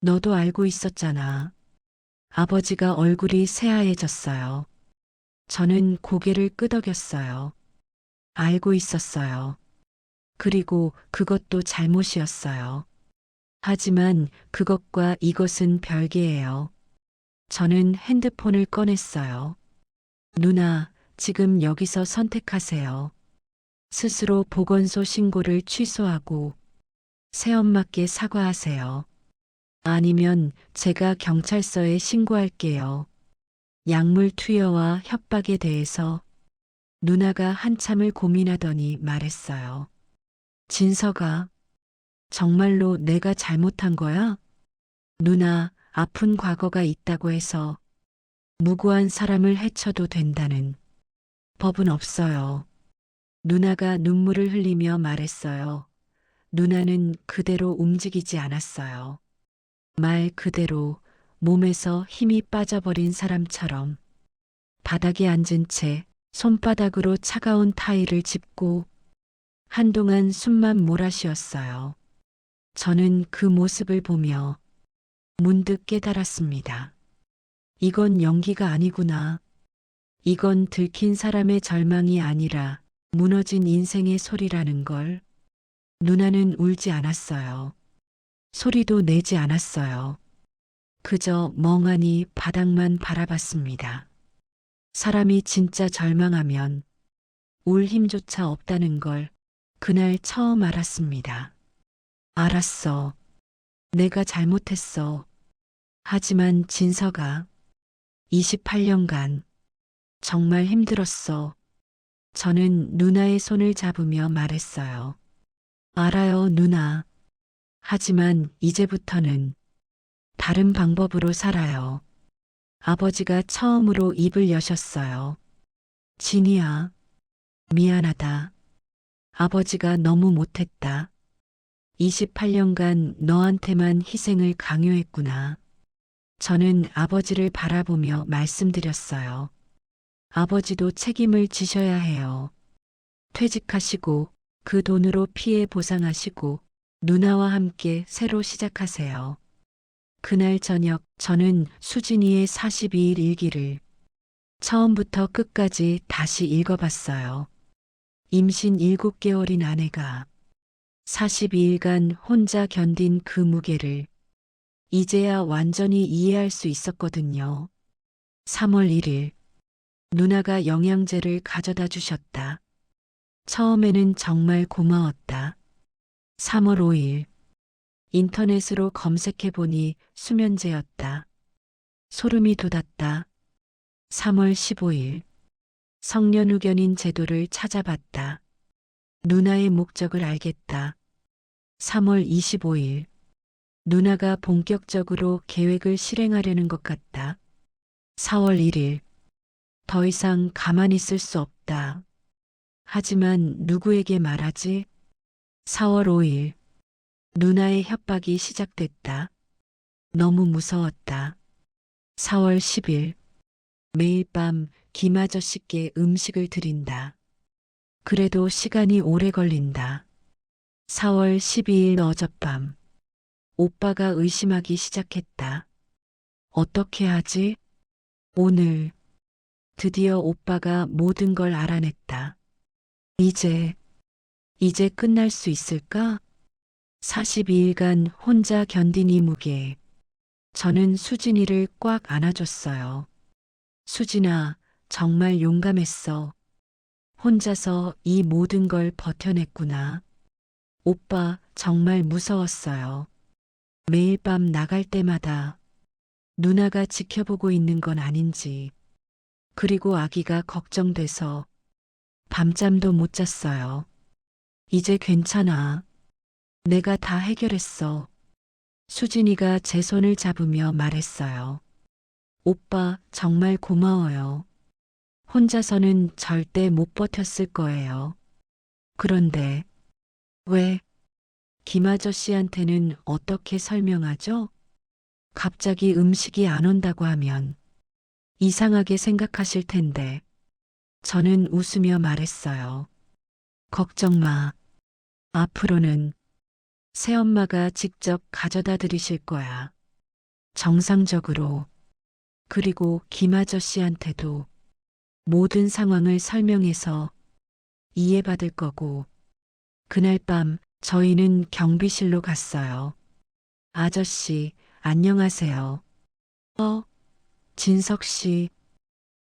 [SPEAKER 1] 너도 알고 있었잖아. 아버지가 얼굴이 새하얘졌어요. 저는 고개를 끄덕였어요. 알고 있었어요. 그리고 그것도 잘못이었어요. 하지만 그것과 이것은 별개예요. 저는 핸드폰을 꺼냈어요. 누나, 지금 여기서 선택하세요. 스스로 보건소 신고를 취소하고 새엄마께 사과하세요. 아니면 제가 경찰서에 신고할게요. 약물 투여와 협박에 대해서 누나가 한참을 고민하더니 말했어요. 진서가, 정말로 내가 잘못한 거야? 누나, 아픈 과거가 있다고 해서 무고한 사람을 해쳐도 된다는 법은 없어요. 누나가 눈물을 흘리며 말했어요. 누나는 그대로 움직이지 않았어요. 말 그대로 몸에서 힘이 빠져버린 사람처럼 바닥에 앉은 채 손바닥으로 차가운 타일을 짚고 한동안 숨만 몰아쉬었어요. 저는 그 모습을 보며 문득 깨달았습니다. 이건 연기가 아니구나. 이건 들킨 사람의 절망이 아니라 무너진 인생의 소리라는 걸. 누나는 울지 않았어요. 소리도 내지 않았어요. 그저 멍하니 바닥만 바라봤습니다. 사람이 진짜 절망하면 울 힘조차 없다는 걸 그날 처음 알았습니다. 알았어. 내가 잘못했어. 하지만 진서가 28년간 정말 힘들었어. 저는 누나의 손을 잡으며 말했어요. 알아요, 누나. 하지만 이제부터는 다른 방법으로 살아요. 아버지가 처음으로 입을 여셨어요. 진이야, 미안하다. 아버지가 너무 못했다. 28년간 너한테만 희생을 강요했구나. 저는 아버지를 바라보며 말씀드렸어요. 아버지도 책임을 지셔야 해요. 퇴직하시고 그 돈으로 피해 보상하시고 누나와 함께 새로 시작하세요. 그날 저녁 저는 수진이의 42일 일기를 처음부터 끝까지 다시 읽어봤어요. 임신 7개월인 아내가 42일간 혼자 견딘 그 무게를 이제야 완전히 이해할 수 있었거든요. 3월 1일 누나가 영양제를 가져다 주셨다. 처음에는 정말 고마웠다. 3월 5일 인터넷으로 검색해보니 수면제였다. 소름이 돋았다. 3월 15일 성년후견인 제도를 찾아봤다. 누나의 목적을 알겠다. 3월 25일 누나가 본격적으로 계획을 실행하려는 것 같다. 4월 1일 더 이상 가만히 있을 수 없다. 하지만 누구에게 말하지? 4월 5일 누나의 협박이 시작됐다. 너무 무서웠다. 4월 10일 매일 밤 김아저씨께 음식을 드린다. 그래도 시간이 오래 걸린다. 4월 12일 어젯밤 오빠가 의심하기 시작했다. 어떻게 하지? 오늘 드디어 오빠가 모든 걸 알아냈다. 이제 끝날 수 있을까? 42일간 혼자 견딘 이 무게. 저는 수진이를 꽉 안아줬어요. 수진아, 정말 용감했어. 혼자서 이 모든 걸 버텨냈구나. 오빠, 정말 무서웠어요. 매일 밤 나갈 때마다 누나가 지켜보고 있는 건 아닌지, 그리고 아기가 걱정돼서 밤잠도 못 잤어요. 이제 괜찮아. 내가 다 해결했어. 수진이가 제 손을 잡으며 말했어요. 오빠, 정말 고마워요. 혼자서는 절대 못 버텼을 거예요. 그런데 왜 김 아저씨한테는 어떻게 설명하죠? 갑자기 음식이 안 온다고 하면 이상하게 생각하실 텐데 저는 웃으며 말했어요. 걱정 마. 앞으로는 새엄마가 직접 가져다 드리실 거야. 정상적으로. 그리고 김 아저씨한테도 모든 상황을 설명해서 이해받을 거고. 그날 밤 저희는 경비실로 갔어요. 아저씨, 안녕하세요. 진석 씨,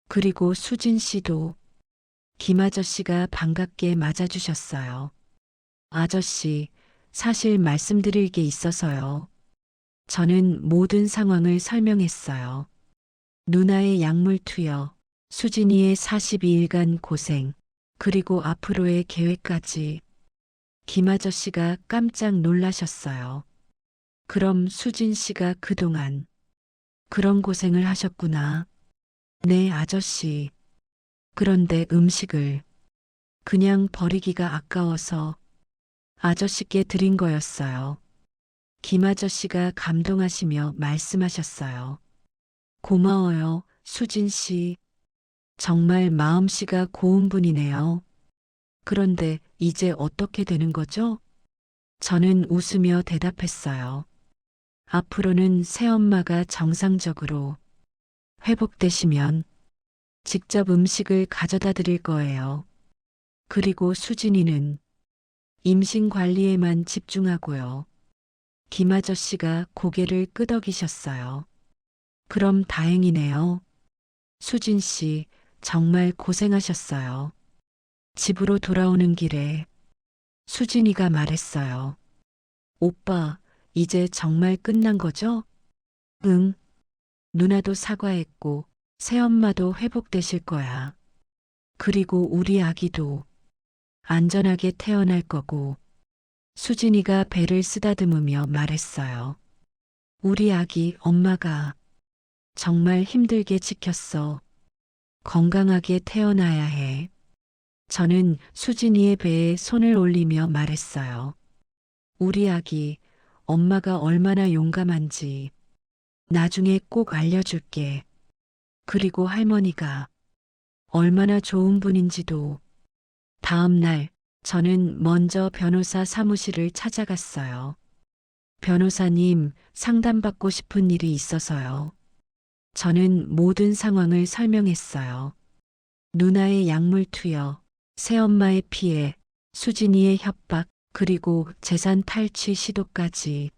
[SPEAKER 1] 그리고 수진 씨도 김 아저씨가 반갑게 맞아주셨어요. 아저씨, 사실 말씀드릴 게 있어서요. 저는 모든 상황을 설명했어요. 누나의 약물 투여, 수진이의 42일간 고생, 그리고 앞으로의 계획까지. 김 아저씨가 깜짝 놀라셨어요. 그럼 수진 씨가 그동안 그런 고생을 하셨구나. 네, 아저씨. 그런데 음식을 그냥 버리기가 아까워서 아저씨께 드린 거였어요. 김 아저씨가 감동하시며 말씀하셨어요. 고마워요, 수진 씨. 정말 마음씨가 고운 분이네요. 그런데 이제 어떻게 되는 거죠? 저는 웃으며 대답했어요. 앞으로는 새엄마가 정상적으로 회복되시면 직접 음식을 가져다 드릴 거예요. 그리고 수진이는 임신 관리에만 집중하고요. 김 아저씨가 고개를 끄덕이셨어요. 그럼 다행이네요. 수진 씨, 정말 고생하셨어요. 집으로 돌아오는 길에 수진이가 말했어요. 오빠, 이제 정말 끝난 거죠? 응. 누나도 사과했고, 새엄마도 회복되실 거야. 그리고 우리 아기도 안전하게 태어날 거고, 수진이가 배를 쓰다듬으며 말했어요. 우리 아기 엄마가 정말 힘들게 지켰어. 건강하게 태어나야 해. 저는 수진이의 배에 손을 올리며 말했어요. 우리 아기 엄마가 얼마나 용감한지 나중에 꼭 알려줄게. 그리고 할머니가 얼마나 좋은 분인지도. 다음 날 저는 먼저 변호사 사무실을 찾아갔어요. 변호사님, 상담받고 싶은 일이 있어서요. 저는 모든 상황을 설명했어요. 누나의 약물 투여, 새엄마의 피해, 수진이의 협박, 그리고 재산 탈취 시도까지.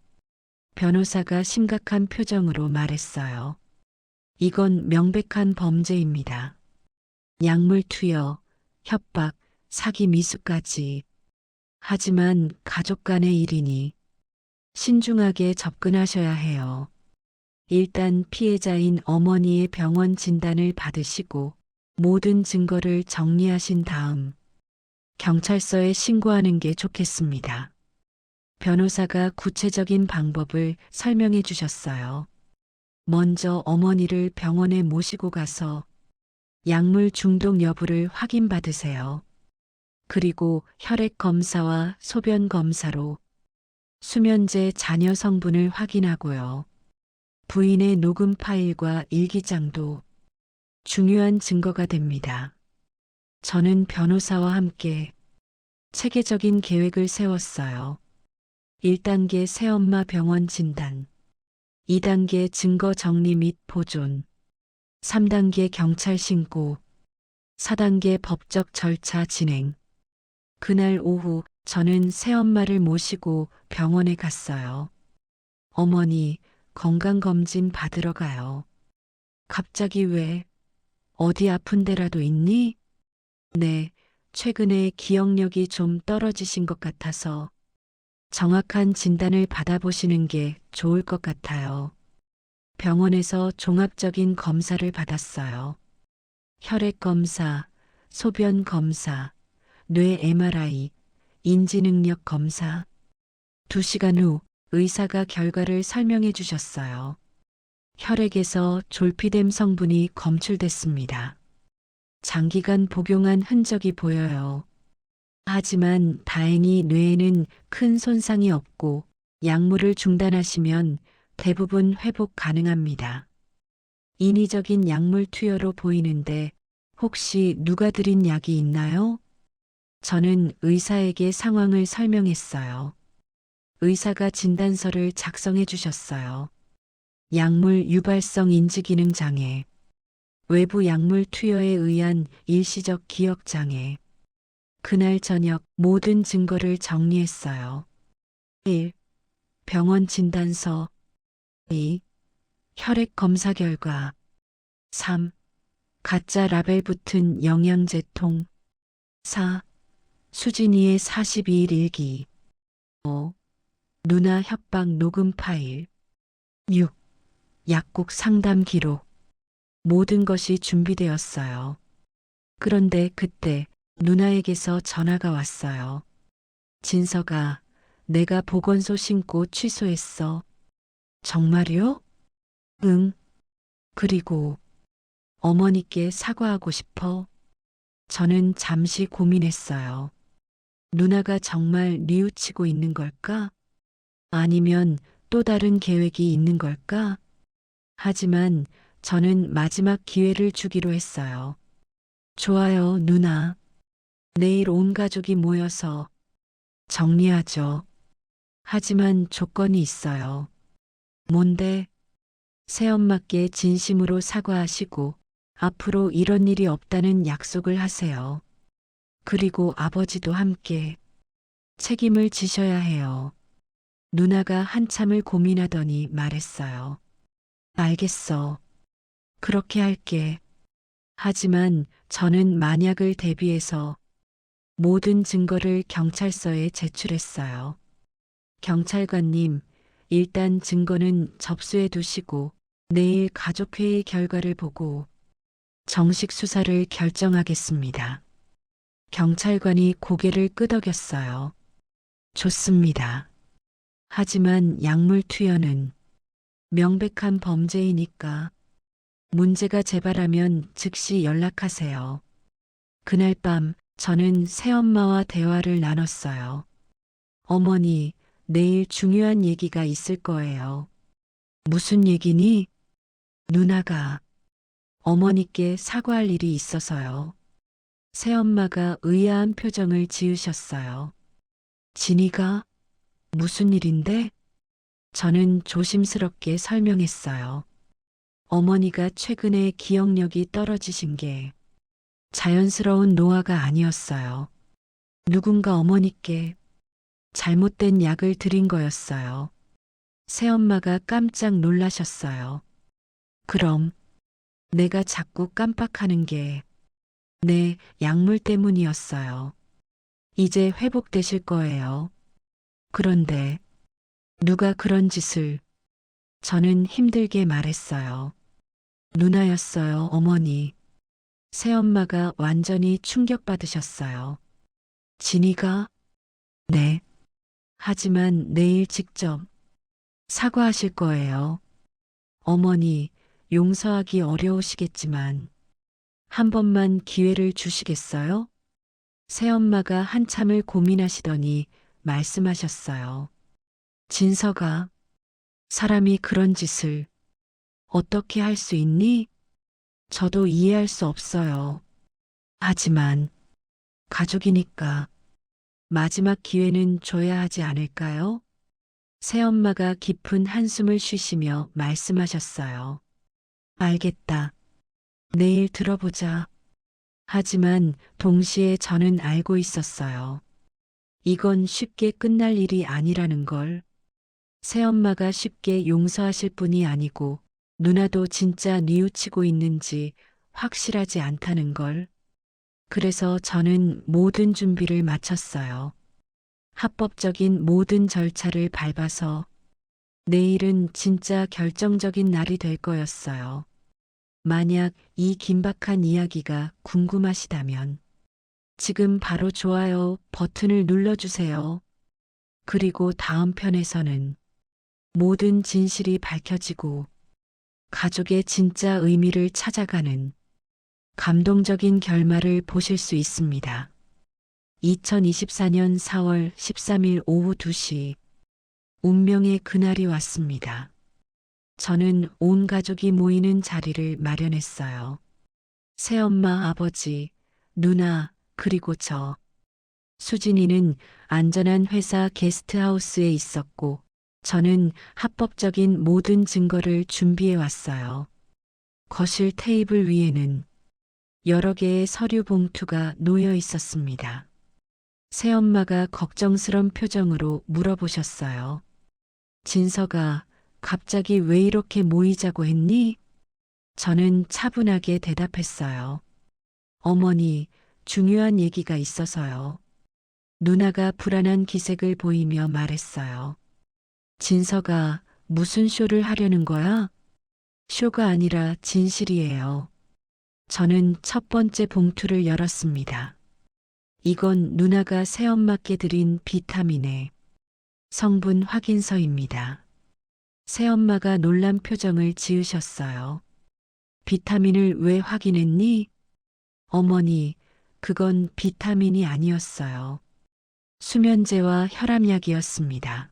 [SPEAKER 1] 변호사가 심각한 표정으로 말했어요. 이건 명백한 범죄입니다. 약물 투여, 협박, 사기 미수까지. 하지만 가족 간의 일이니 신중하게 접근하셔야 해요. 일단 피해자인 어머니의 병원 진단을 받으시고 모든 증거를 정리하신 다음 경찰서에 신고하는 게 좋겠습니다. 변호사가 구체적인 방법을 설명해 주셨어요. 먼저 어머니를 병원에 모시고 가서 약물 중독 여부를 확인받으세요. 그리고 혈액 검사와 소변 검사로 수면제 잔여 성분을 확인하고요. 부인의 녹음 파일과 일기장도 중요한 증거가 됩니다. 저는 변호사와 함께 체계적인 계획을 세웠어요. 1단계 새엄마 병원 진단, 2단계 증거 정리 및 보존, 3단계 경찰 신고, 4단계 법적 절차 진행. 그날 오후 저는 새엄마를 모시고 병원에 갔어요. 어머니, 건강검진 받으러 가요. 갑자기 왜? 어디 아픈 데라도 있니? 네, 최근에 기억력이 좀 떨어지신 것 같아서 정확한 진단을 받아보시는 게 좋을 것 같아요. 병원에서 종합적인 검사를 받았어요. 혈액 검사, 소변 검사, 뇌 MRI, 인지 능력 검사. 2시간 후 의사가 결과를 설명해 주셨어요. 혈액에서 졸피뎀 성분이 검출됐습니다. 장기간 복용한 흔적이 보여요. 하지만 다행히 뇌에는 큰 손상이 없고 약물을 중단하시면 대부분 회복 가능합니다. 인위적인 약물 투여로 보이는데 혹시 누가 드린 약이 있나요? 저는 의사에게 상황을 설명했어요. 의사가 진단서를 작성해 주셨어요. 약물 유발성 인지기능 장애, 외부 약물 투여에 의한 일시적 기억 장애. 그날 저녁 모든 증거를 정리했어요. 1. 병원 진단서. 2. 혈액 검사 결과. 3. 가짜 라벨 붙은 영양제통. 4. 수진이의 42일 일기. 5. 누나 협박 녹음 파일. 6. 약국 상담 기록. 모든 것이 준비되었어요. 그런데 그때 누나에게서 전화가 왔어요. 진서가 내가 보건소 신고 취소했어. 정말요? 응. 그리고 어머니께 사과하고 싶어. 저는 잠시 고민했어요. 누나가 정말 뉘우치고 있는 걸까? 아니면 또 다른 계획이 있는 걸까? 하지만 저는 마지막 기회를 주기로 했어요. 좋아요, 누나. 내일 온 가족이 모여서 정리하죠. 하지만 조건이 있어요. 뭔데? 새엄마께 진심으로 사과하시고 앞으로 이런 일이 없다는 약속을 하세요. 그리고 아버지도 함께 책임을 지셔야 해요. 누나가 한참을 고민하더니 말했어요. 알겠어. 그렇게 할게. 하지만 저는 만약을 대비해서 모든 증거를 경찰서에 제출했어요. 경찰관님, 일단 증거는 접수해 두시고 내일 가족회의 결과를 보고 정식 수사를 결정하겠습니다. 경찰관이 고개를 끄덕였어요. 좋습니다. 하지만 약물 투여는 명백한 범죄이니까 문제가 재발하면 즉시 연락하세요. 그날 밤 저는 새엄마와 대화를 나눴어요. 어머니, 내일 중요한 얘기가 있을 거예요. 무슨 얘기니? 누나가 어머니께 사과할 일이 있어서요. 새엄마가 의아한 표정을 지으셨어요. 진이가 무슨 일인데? 저는 조심스럽게 설명했어요. 어머니가 최근에 기억력이 떨어지신 게 자연스러운 노화가 아니었어요. 누군가 어머니께 잘못된 약을 드린 거였어요. 새엄마가 깜짝 놀라셨어요. 그럼 내가 자꾸 깜빡하는 게 내 약물 때문이었어요. 이제 회복되실 거예요. 그런데 누가 그런 짓을 저는 힘들게 말했어요. 누나였어요, 어머니. 새엄마가 완전히 충격받으셨어요. 진이가? 네. 하지만 내일 직접 사과하실 거예요. 어머니, 용서하기 어려우시겠지만 한 번만 기회를 주시겠어요? 새엄마가 한참을 고민하시더니 말씀하셨어요. 진서가 사람이 그런 짓을 어떻게 할 수 있니? 저도 이해할 수 없어요. 하지만 가족이니까 마지막 기회는 줘야 하지 않을까요? 새엄마가 깊은 한숨을 쉬시며 말씀하셨어요. 알겠다. 내일 들어보자. 하지만 동시에 저는 알고 있었어요. 이건 쉽게 끝날 일이 아니라는 걸. 새엄마가 쉽게 용서하실 분이 아니고 누나도 진짜 뉘우치고 있는지 확실하지 않다는 걸. 그래서 저는 모든 준비를 마쳤어요. 합법적인 모든 절차를 밟아서 내일은 진짜 결정적인 날이 될 거였어요. 만약 이 긴박한 이야기가 궁금하시다면 지금 바로 좋아요 버튼을 눌러주세요. 그리고 다음 편에서는 모든 진실이 밝혀지고 가족의 진짜 의미를 찾아가는 감동적인 결말을 보실 수 있습니다. 2024년 4월 13일 오후 2시 운명의 그날이 왔습니다. 저는 온 가족이 모이는 자리를 마련했어요. 새엄마, 아버지, 누나, 그리고 저. 수진이는 안전한 회사 게스트하우스에 있었고, 저는 합법적인 모든 증거를 준비해 왔어요. 거실 테이블 위에는 여러 개의 서류 봉투가 놓여 있었습니다. 새엄마가 걱정스런 표정으로 물어보셨어요. 진서가 갑자기 왜 이렇게 모이자고 했니? 저는 차분하게 대답했어요. 어머니, 중요한 얘기가 있어서요. 누나가 불안한 기색을 보이며 말했어요. 진서가 무슨 쇼를 하려는 거야? 쇼가 아니라 진실이에요. 저는 첫 번째 봉투를 열었습니다. 이건 누나가 새엄마께 드린 비타민의 성분 확인서입니다. 새엄마가 놀란 표정을 지으셨어요. 비타민을 왜 확인했니? 어머니, 그건 비타민이 아니었어요. 수면제와 혈압약이었습니다.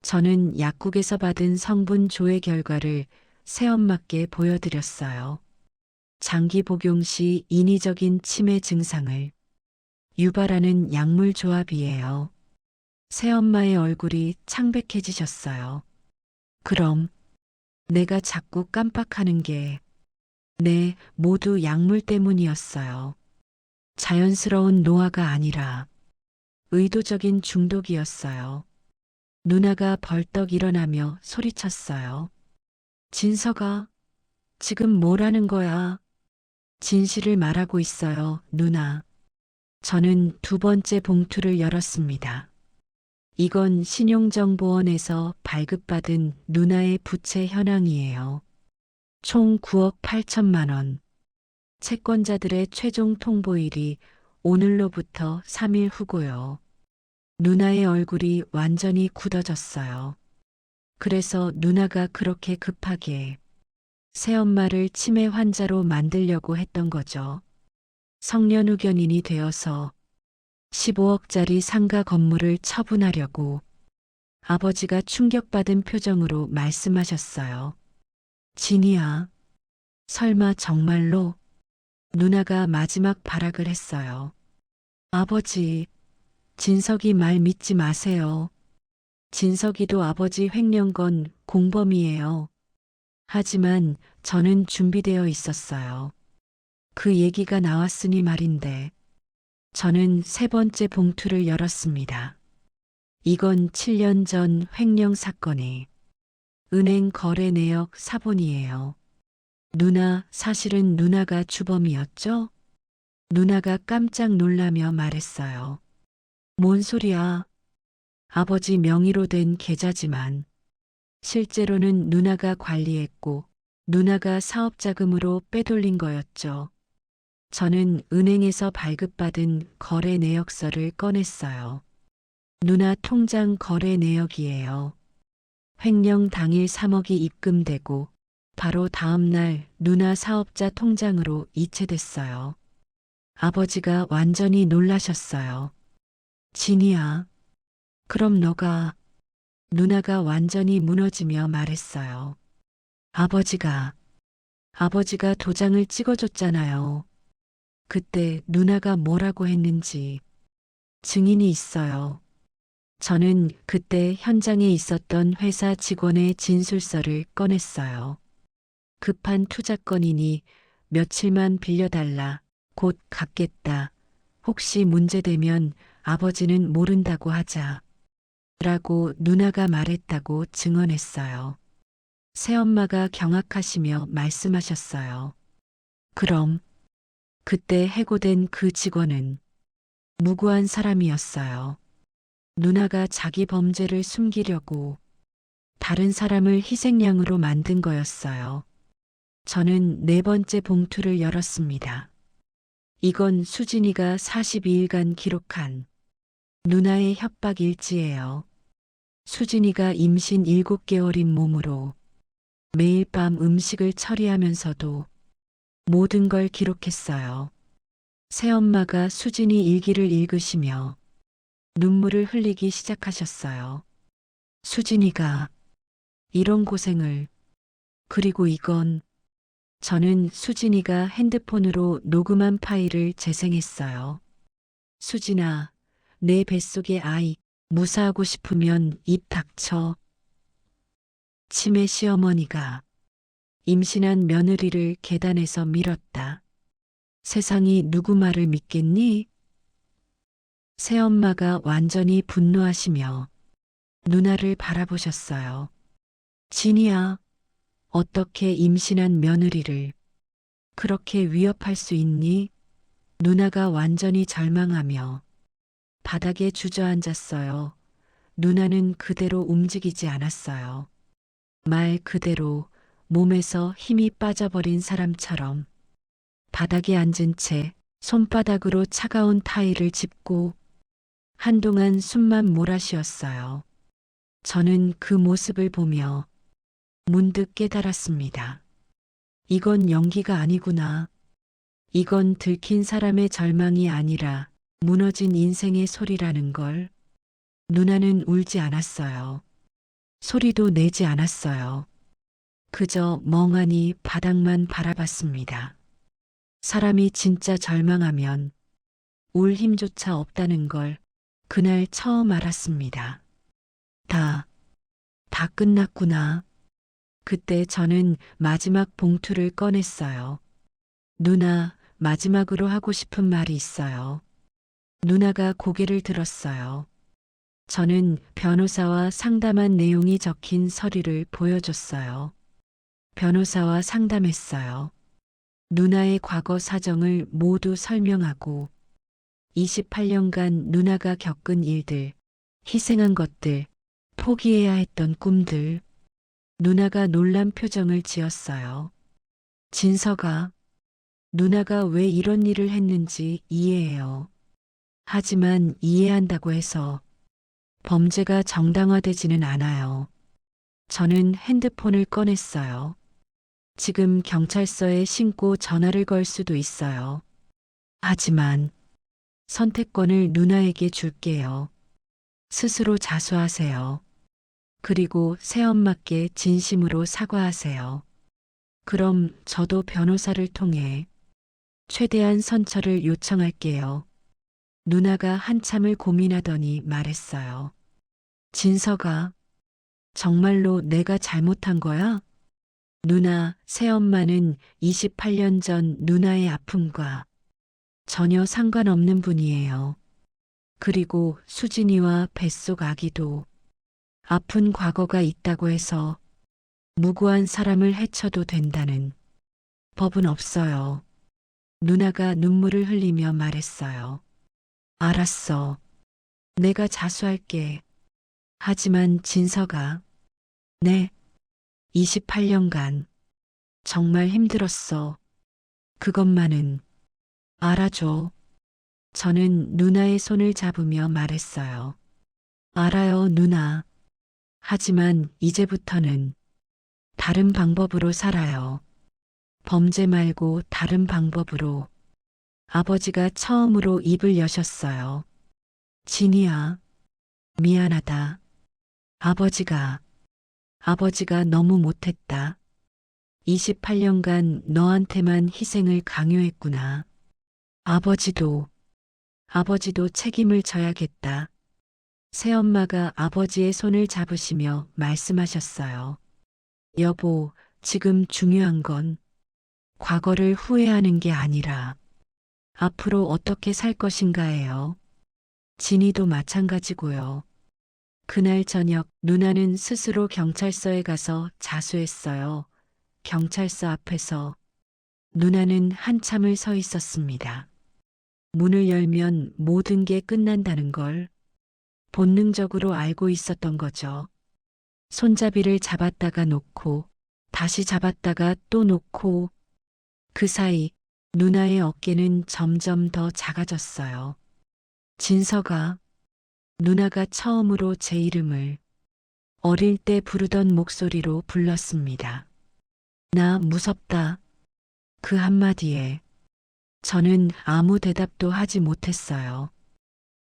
[SPEAKER 1] 저는 약국에서 받은 성분 조회 결과를 새엄마께 보여드렸어요. 장기 복용 시 인위적인 치매 증상을 유발하는 약물 조합이에요. 새엄마의 얼굴이 창백해지셨어요. 그럼 내가 자꾸 깜빡하는 게 네, 모두 약물 때문이었어요. 자연스러운 노화가 아니라 의도적인 중독이었어요. 누나가 벌떡 일어나며 소리쳤어요. 진서가 지금 뭐라는 거야? 진실을 말하고 있어요, 누나. 저는 두 번째 봉투를 열었습니다. 이건 신용정보원에서 발급받은 누나의 부채 현황이에요. 총 9억 8천만 원. 채권자들의 최종 통보일이 오늘로부터 3일 후고요. 누나의 얼굴이 완전히 굳어졌어요. 그래서 누나가 그렇게 급하게 새엄마를 치매 환자로 만들려고 했던 거죠. 성년후견인이 되어서 15억짜리 상가 건물을 처분하려고 아버지가 충격받은 표정으로 말씀하셨어요. 진이야, 설마 정말로? 누나가 마지막 발악을 했어요. 아버지, 진석이 말 믿지 마세요. 진석이도 아버지 횡령건 공범이에요. 하지만 저는 준비되어 있었어요. 그 얘기가 나왔으니 말인데, 저는 세 번째 봉투를 열었습니다. 이건 7년 전 횡령 사건의 은행 거래 내역 사본이에요. 누나, 사실은 누나가 주범이었죠? 누나가 깜짝 놀라며 말했어요. 뭔 소리야? 아버지 명의로 된 계좌지만 실제로는 누나가 관리했고 누나가 사업자금으로 빼돌린 거였죠. 저는 은행에서 발급받은 거래 내역서를 꺼냈어요. 누나 통장 거래 내역이에요. 횡령 당일 3억이 입금되고 바로 다음 날 누나 사업자 통장으로 이체됐어요. 아버지가 완전히 놀라셨어요. 진이야, 그럼 너가 누나가 완전히 무너지며 말했어요. 아버지가 도장을 찍어줬잖아요. 그때 누나가 뭐라고 했는지 증인이 있어요. 저는 그때 현장에 있었던 회사 직원의 진술서를 꺼냈어요. 급한 투자건이니 며칠만 빌려달라. 곧 갚겠다. 혹시 문제되면 아버지는 모른다고 하자. 라고 누나가 말했다고 증언했어요. 새엄마가 경악하시며 말씀하셨어요. 그럼 그때 해고된 그 직원은 무고한 사람이었어요. 누나가 자기 범죄를 숨기려고 다른 사람을 희생양으로 만든 거였어요. 저는 네 번째 봉투를 열었습니다. 이건 수진이가 42일간 기록한 누나의 협박 일지예요. 수진이가 임신 7개월인 몸으로 매일 밤 음식을 처리하면서도 모든 걸 기록했어요. 새엄마가 수진이 일기를 읽으시며 눈물을 흘리기 시작하셨어요. 수진이가 이런 고생을, 그리고 이건, 저는 수진이가 핸드폰으로 녹음한 파일을 재생했어요. 수진아, 내 뱃속의 아이, 무사하고 싶으면 입 닥쳐. 치매 시어머니가 임신한 며느리를 계단에서 밀었다. 세상이 누구 말을 믿겠니? 새엄마가 완전히 분노하시며 누나를 바라보셨어요. 진이야, 어떻게 임신한 며느리를 그렇게 위협할 수 있니? 누나가 완전히 절망하며 바닥에 주저앉았어요. 누나는 그대로 움직이지 않았어요. 말 그대로 몸에서 힘이 빠져버린 사람처럼 바닥에 앉은 채 손바닥으로 차가운 타일을 짚고 한동안 숨만 몰아쉬었어요. 저는 그 모습을 보며 문득 깨달았습니다. 이건 연기가 아니구나. 이건 들킨 사람의 절망이 아니라 무너진 인생의 소리라는 걸. 누나는 울지 않았어요. 소리도 내지 않았어요. 그저 멍하니 바닥만 바라봤습니다. 사람이 진짜 절망하면 울 힘조차 없다는 걸 그날 처음 알았습니다. 다 끝났구나. 그때 저는 마지막 봉투를 꺼냈어요. 누나, 마지막으로 하고 싶은 말이 있어요. 누나가 고개를 들었어요. 저는 변호사와 상담한 내용이 적힌 서류를 보여줬어요. 변호사와 상담했어요. 누나의 과거 사정을 모두 설명하고 28년간 누나가 겪은 일들, 희생한 것들, 포기해야 했던 꿈들. 누나가 놀란 표정을 지었어요. 진서가, 누나가 왜 이런 일을 했는지 이해해요. 하지만 이해한다고 해서 범죄가 정당화되지는 않아요. 저는 핸드폰을 꺼냈어요. 지금 경찰서에 신고 전화를 걸 수도 있어요. 하지만 선택권을 누나에게 줄게요. 스스로 자수하세요. 그리고 새엄마께 진심으로 사과하세요. 그럼 저도 변호사를 통해 최대한 선처를 요청할게요. 누나가 한참을 고민하더니 말했어요. 진서가, 정말로 내가 잘못한 거야? 누나, 새엄마는 28년 전 누나의 아픔과 전혀 상관없는 분이에요. 그리고 수진이와 뱃속 아기도 아픈 과거가 있다고 해서 무고한 사람을 해쳐도 된다는 법은 없어요. 누나가 눈물을 흘리며 말했어요. 알았어. 내가 자수할게. 하지만 진서가, 네, 28년간 정말 힘들었어. 그것만은 알아줘. 저는 누나의 손을 잡으며 말했어요. 알아요, 누나. 하지만 이제부터는 다른 방법으로 살아요. 범죄 말고 다른 방법으로. 아버지가 처음으로 입을 여셨어요. 진이야, 미안하다. 아버지가 너무 못했다. 28년간 너한테만 희생을 강요했구나. 아버지도 책임을 져야겠다. 새엄마가 아버지의 손을 잡으시며 말씀하셨어요. 여보, 지금 중요한 건 과거를 후회하는 게 아니라 앞으로 어떻게 살 것인가예요. 진이도 마찬가지고요. 그날 저녁 누나는 스스로 경찰서에 가서 자수했어요. 경찰서 앞에서 누나는 한참을 서 있었습니다. 문을 열면 모든 게 끝난다는 걸 본능적으로 알고 있었던 거죠. 손잡이를 잡았다가 놓고 다시 잡았다가 또 놓고 그 사이 누나의 어깨는 점점 더 작아졌어요. 진서가, 누나가 처음으로 제 이름을 어릴 때 부르던 목소리로 불렀습니다. 나 무섭다. 그 한마디에 저는 아무 대답도 하지 못했어요.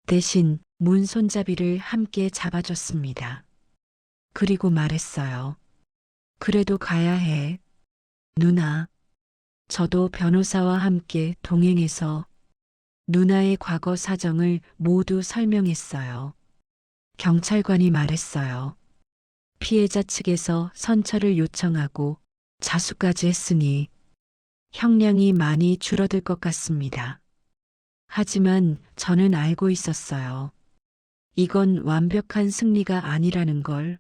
[SPEAKER 1] 대신 문 손잡이를 함께 잡아줬습니다. 그리고 말했어요. 그래도 가야 해. 누나. 저도 변호사와 함께 동행해서 누나의 과거 사정을 모두 설명했어요. 경찰관이 말했어요. 피해자 측에서 선처를 요청하고 자수까지 했으니 형량이 많이 줄어들 것 같습니다. 하지만 저는 알고 있었어요. 이건 완벽한 승리가 아니라는 걸.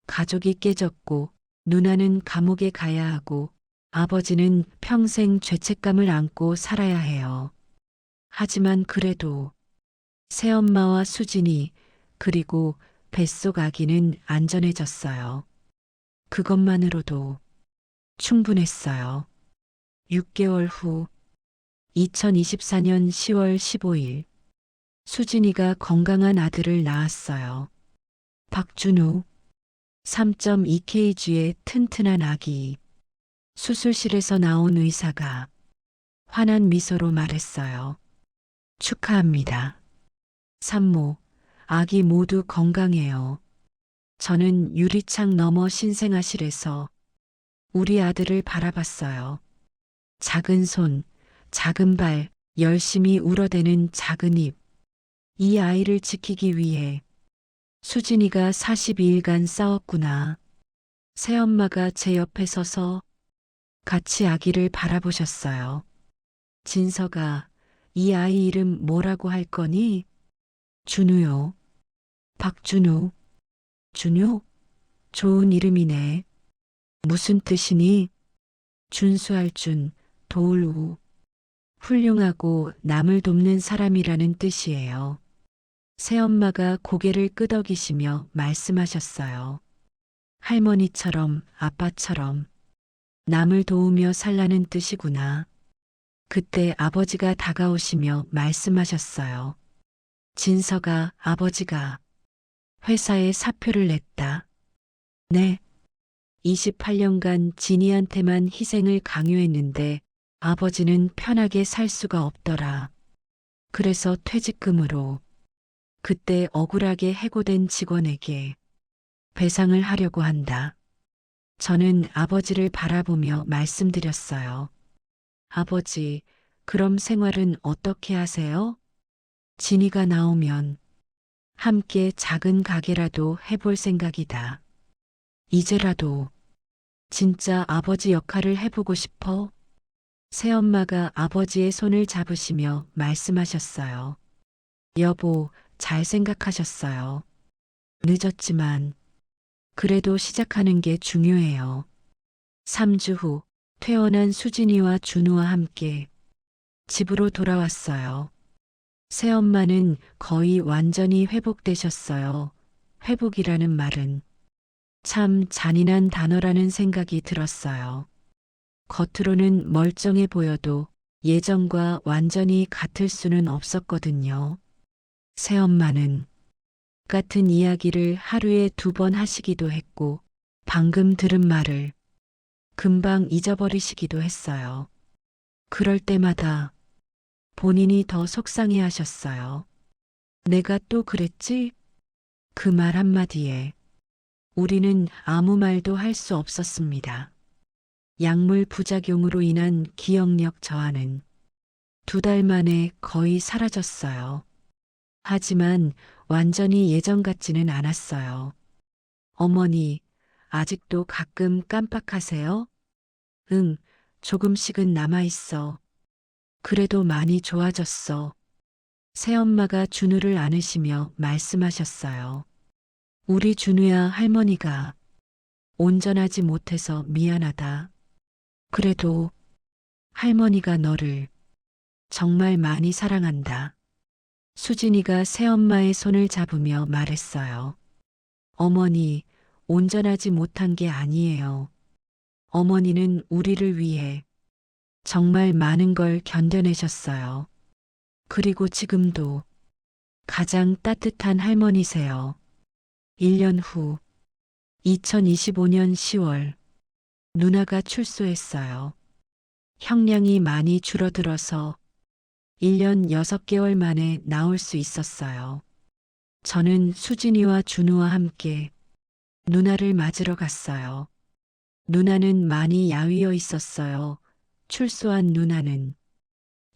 [SPEAKER 1] 가족이 깨졌고 누나는 감옥에 가야 하고 아버지는 평생 죄책감을 안고 살아야 해요. 하지만 그래도 새엄마와 수진이 그리고 뱃속 아기는 안전해졌어요. 그것만으로도 충분했어요. 6개월 후 2024년 10월 15일 수진이가 건강한 아들을 낳았어요. 박준우 3.2kg의 튼튼한 아기. 수술실에서 나온 의사가 환한 미소로 말했어요. 축하합니다. 산모, 아기 모두 건강해요. 저는 유리창 너머 신생아실에서 우리 아들을 바라봤어요. 작은 손, 작은 발, 열심히 울어대는 작은 입. 이 아이를 지키기 위해 수진이가 42일간 싸웠구나. 새엄마가 제 옆에 서서 같이 아기를 바라보셨어요. 진서가 이 아이 이름 뭐라고 할 거니? 준우요. 박준우. 준우? 좋은 이름이네. 무슨 뜻이니? 준수할 준, 도울 우. 훌륭하고 남을 돕는 사람이라는 뜻이에요. 새엄마가 고개를 끄덕이시며 말씀하셨어요. 할머니처럼 아빠처럼 남을 도우며 살라는 뜻이구나. 그때 아버지가 다가오시며 말씀하셨어요. 진서가 아버지가 회사에 사표를 냈다. 네. 28년간 진이한테만 희생을 강요했는데 아버지는 편하게 살 수가 없더라. 그래서 퇴직금으로 그때 억울하게 해고된 직원에게 배상을 하려고 한다. 저는 아버지를 바라보며 말씀드렸어요. 아버지, 그럼 생활은 어떻게 하세요? 진이가 나오면 함께 작은 가게라도 해볼 생각이다. 이제라도 진짜 아버지 역할을 해보고 싶어? 새엄마가 아버지의 손을 잡으시며 말씀하셨어요. 여보, 잘 생각하셨어요. 늦었지만 그래도 시작하는 게 중요해요. 3주 후 퇴원한 수진이와 준우와 함께 집으로 돌아왔어요. 새엄마는 거의 완전히 회복되셨어요. 회복이라는 말은 참 잔인한 단어라는 생각이 들었어요. 겉으로는 멀쩡해 보여도 예전과 완전히 같을 수는 없었거든요. 새엄마는 같은 이야기를 하루에 2번 하시기도 했고 방금 들은 말을 금방 잊어버리시기도 했어요. 그럴 때마다 본인이 더 속상해 하셨어요. 내가 또 그랬지? 그 말 한마디에 우리는 아무 말도 할 수 없었습니다. 약물 부작용으로 인한 기억력 저하는 2달 만에 거의 사라졌어요. 하지만 완전히 예전 같지는 않았어요. 어머니, 아직도 가끔 깜빡하세요? 응, 조금씩은 남아있어. 그래도 많이 좋아졌어. 새엄마가 준우를 안으시며 말씀하셨어요. 우리 준우야 할머니가 온전하지 못해서 미안하다. 그래도 할머니가 너를 정말 많이 사랑한다. 수진이가 새엄마의 손을 잡으며 말했어요. 어머니, 온전하지 못한 게 아니에요. 어머니는 우리를 위해 정말 많은 걸 견뎌내셨어요. 그리고 지금도 가장 따뜻한 할머니세요. 1년 후 2025년 10월 누나가 출소했어요. 형량이 많이 줄어들어서 1년 6개월 만에 나올 수 있었어요. 저는 수진이와 준우와 함께 누나를 맞으러 갔어요. 누나는 많이 야위어 있었어요. 출소한 누나는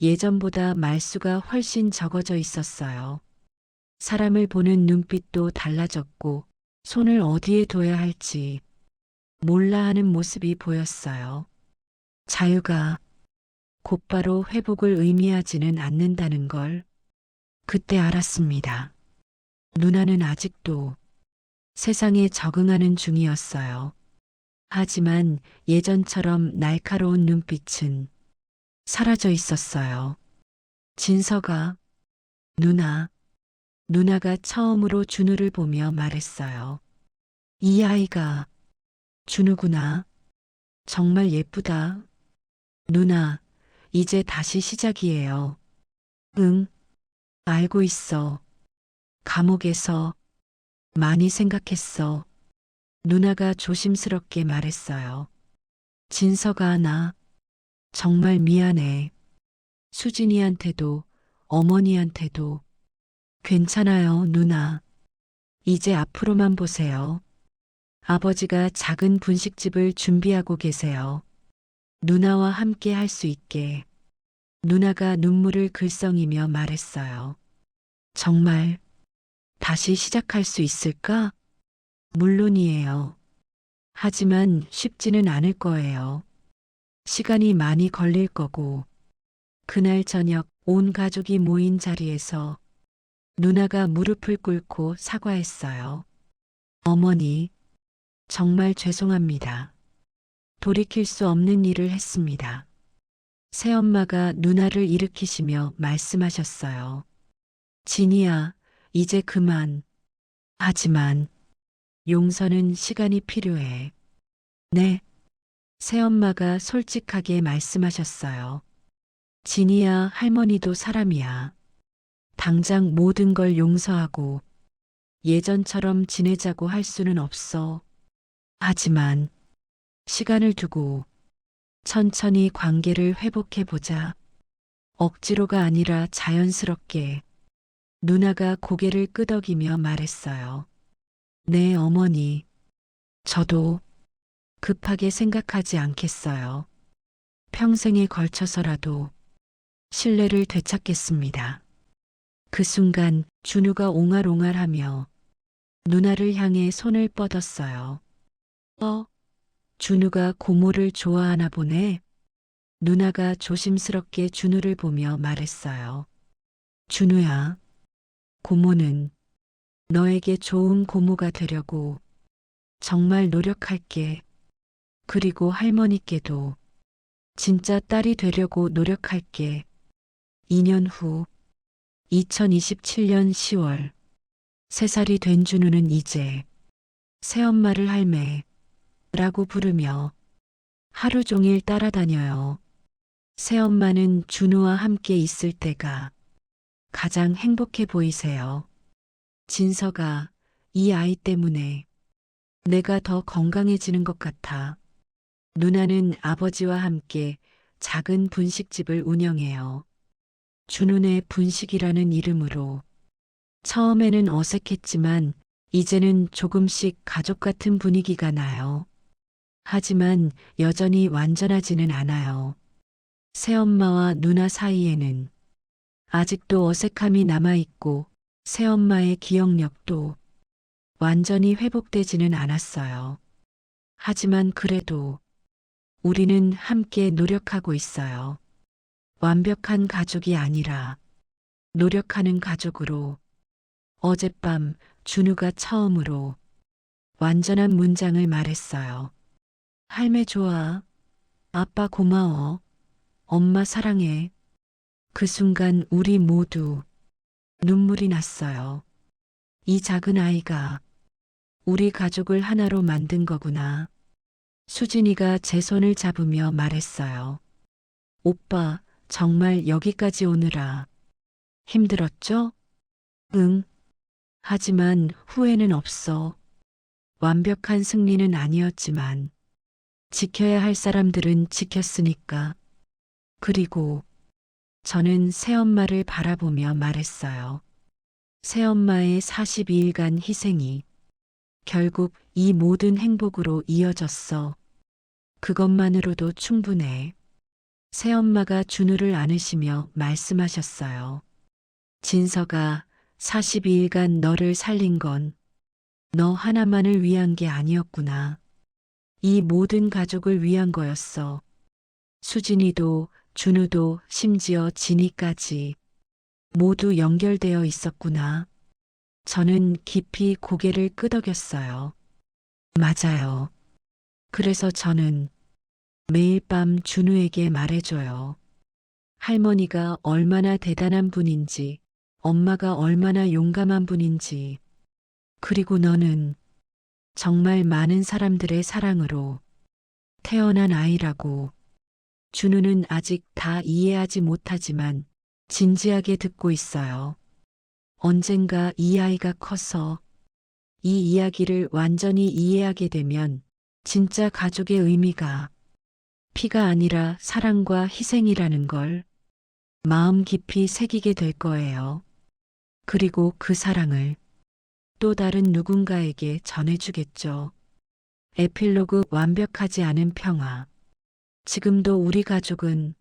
[SPEAKER 1] 예전보다 말수가 훨씬 적어져 있었어요. 사람을 보는 눈빛도 달라졌고 손을 어디에 둬야 할지 몰라 하는 모습이 보였어요. 자유가 곧바로 회복을 의미하지는 않는다는 걸 그때 알았습니다. 누나는 아직도 세상에 적응하는 중이었어요. 하지만 예전처럼 날카로운 눈빛은 사라져 있었어요. 진서가 누나가 처음으로 준우를 보며 말했어요. 이 아이가 준우구나. 정말 예쁘다. 누나, 이제 다시 시작이에요. 응, 알고 있어. 감옥에서 많이 생각했어. 누나가 조심스럽게 말했어요. 진서가 나 정말 미안해. 수진이한테도 어머니한테도 괜찮아요, 누나. 이제 앞으로만 보세요. 아버지가 작은 분식집을 준비하고 계세요. 누나와 함께 할 수 있게. 누나가 눈물을 글썽이며 말했어요. 정말 다시 시작할 수 있을까? 물론이에요. 하지만 쉽지는 않을 거예요. 시간이 많이 걸릴 거고, 그날 저녁 온 가족이 모인 자리에서 누나가 무릎을 꿇고 사과했어요. 어머니, 정말 죄송합니다. 돌이킬 수 없는 일을 했습니다. 새엄마가 누나를 일으키시며 말씀하셨어요. 진이야, 이제 그만. 하지만 용서는 시간이 필요해. 네. 새엄마가 솔직하게 말씀하셨어요. 진이야, 할머니도 사람이야. 당장 모든 걸 용서하고 예전처럼 지내자고 할 수는 없어. 하지만 시간을 두고 천천히 관계를 회복해 보자. 억지로가 아니라 자연스럽게. 누나가 고개를 끄덕이며 말했어요. 네, 어머니. 저도 급하게 생각하지 않겠어요. 평생에 걸쳐서라도 신뢰를 되찾겠습니다. 그 순간 준우가 옹알옹알하며 누나를 향해 손을 뻗었어요. 준우가 고모를 좋아하나 보네. 누나가 조심스럽게 준우를 보며 말했어요. 준우야, 고모는 너에게 좋은 고모가 되려고 정말 노력할게. 그리고 할머니께도 진짜 딸이 되려고 노력할게. 2년 후 2027년 10월 3살이 된 준우는 이제 새엄마를 할매라고 부르며 하루 종일 따라다녀요. 새엄마는 준우와 함께 있을 때가 가장 행복해 보이세요. 진서가 이 아이 때문에 내가 더 건강해지는 것 같아. 누나는 아버지와 함께 작은 분식집을 운영해요. 준우네 분식이라는 이름으로. 처음에는 어색했지만 이제는 조금씩 가족 같은 분위기가 나요. 하지만 여전히 완전하지는 않아요. 새엄마와 누나 사이에는 아직도 어색함이 남아있고 새엄마의 기억력도 완전히 회복되지는 않았어요. 하지만 그래도 우리는 함께 노력하고 있어요. 완벽한 가족이 아니라 노력하는 가족으로. 어젯밤 준우가 처음으로 완전한 문장을 말했어요. 할매 좋아. 아빠 고마워. 엄마 사랑해. 그 순간 우리 모두 눈물이 났어요. 이 작은 아이가 우리 가족을 하나로 만든 거구나. 수진이가 제 손을 잡으며 말했어요. 오빠, 정말 여기까지 오느라 힘들었죠? 응. 하지만 후회는 없어. 완벽한 승리는 아니었지만 지켜야 할 사람들은 지켰으니까. 그리고 저는 새엄마를 바라보며 말했어요. 새엄마의 42일간 희생이 결국 이 모든 행복으로 이어졌어. 그것만으로도 충분해. 새엄마가 준우를 안으시며 말씀하셨어요. 진서가 42일간 너를 살린 건 너 하나만을 위한 게 아니었구나. 이 모든 가족을 위한 거였어. 수진이도, 준우도, 심지어 진이까지 모두 연결되어 있었구나. 저는 깊이 고개를 끄덕였어요. 맞아요. 그래서 저는 매일 밤 준우에게 말해줘요. 할머니가 얼마나 대단한 분인지, 엄마가 얼마나 용감한 분인지, 그리고 너는 정말 많은 사람들의 사랑으로 태어난 아이라고. 준우는 아직 다 이해하지 못하지만 진지하게 듣고 있어요. 언젠가 이 아이가 커서 이 이야기를 완전히 이해하게 되면 진짜 가족의 의미가 피가 아니라 사랑과 희생이라는 걸 마음 깊이 새기게 될 거예요. 그리고 그 사랑을 또 다른 누군가에게 전해주겠죠. 에필로그 완벽하지 않은 평화. 지금도 우리 가족은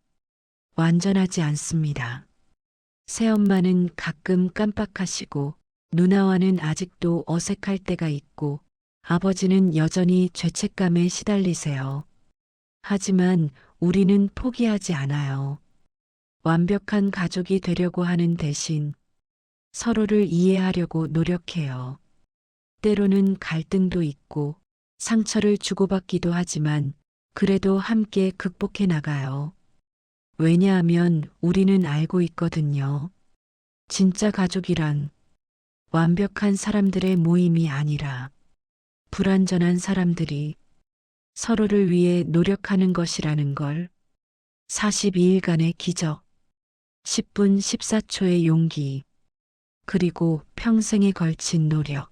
[SPEAKER 1] 완전하지 않습니다. 새엄마는 가끔 깜빡하시고 누나와는 아직도 어색할 때가 있고 아버지는 여전히 죄책감에 시달리세요. 하지만 우리는 포기하지 않아요. 완벽한 가족이 되려고 하는 대신 서로를 이해하려고 노력해요. 때로는 갈등도 있고 상처를 주고받기도 하지만 그래도 함께 극복해 나가요. 왜냐하면 우리는 알고 있거든요. 진짜 가족이란 완벽한 사람들의 모임이 아니라 불완전한 사람들이 서로를 위해 노력하는 것이라는 걸. 42일간의 기적, 10분 14초의 용기, 그리고 평생에 걸친 노력.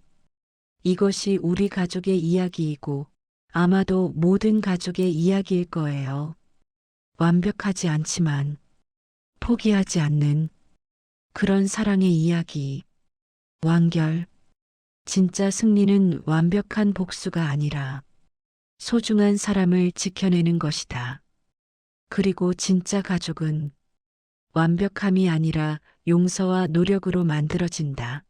[SPEAKER 1] 이것이 우리 가족의 이야기이고 아마도 모든 가족의 이야기일 거예요. 완벽하지 않지만 포기하지 않는 그런 사랑의 이야기. 완결. 진짜 승리는 완벽한 복수가 아니라 소중한 사람을 지켜내는 것이다. 그리고 진짜 가족은 완벽함이 아니라 용서와 노력으로 만들어진다.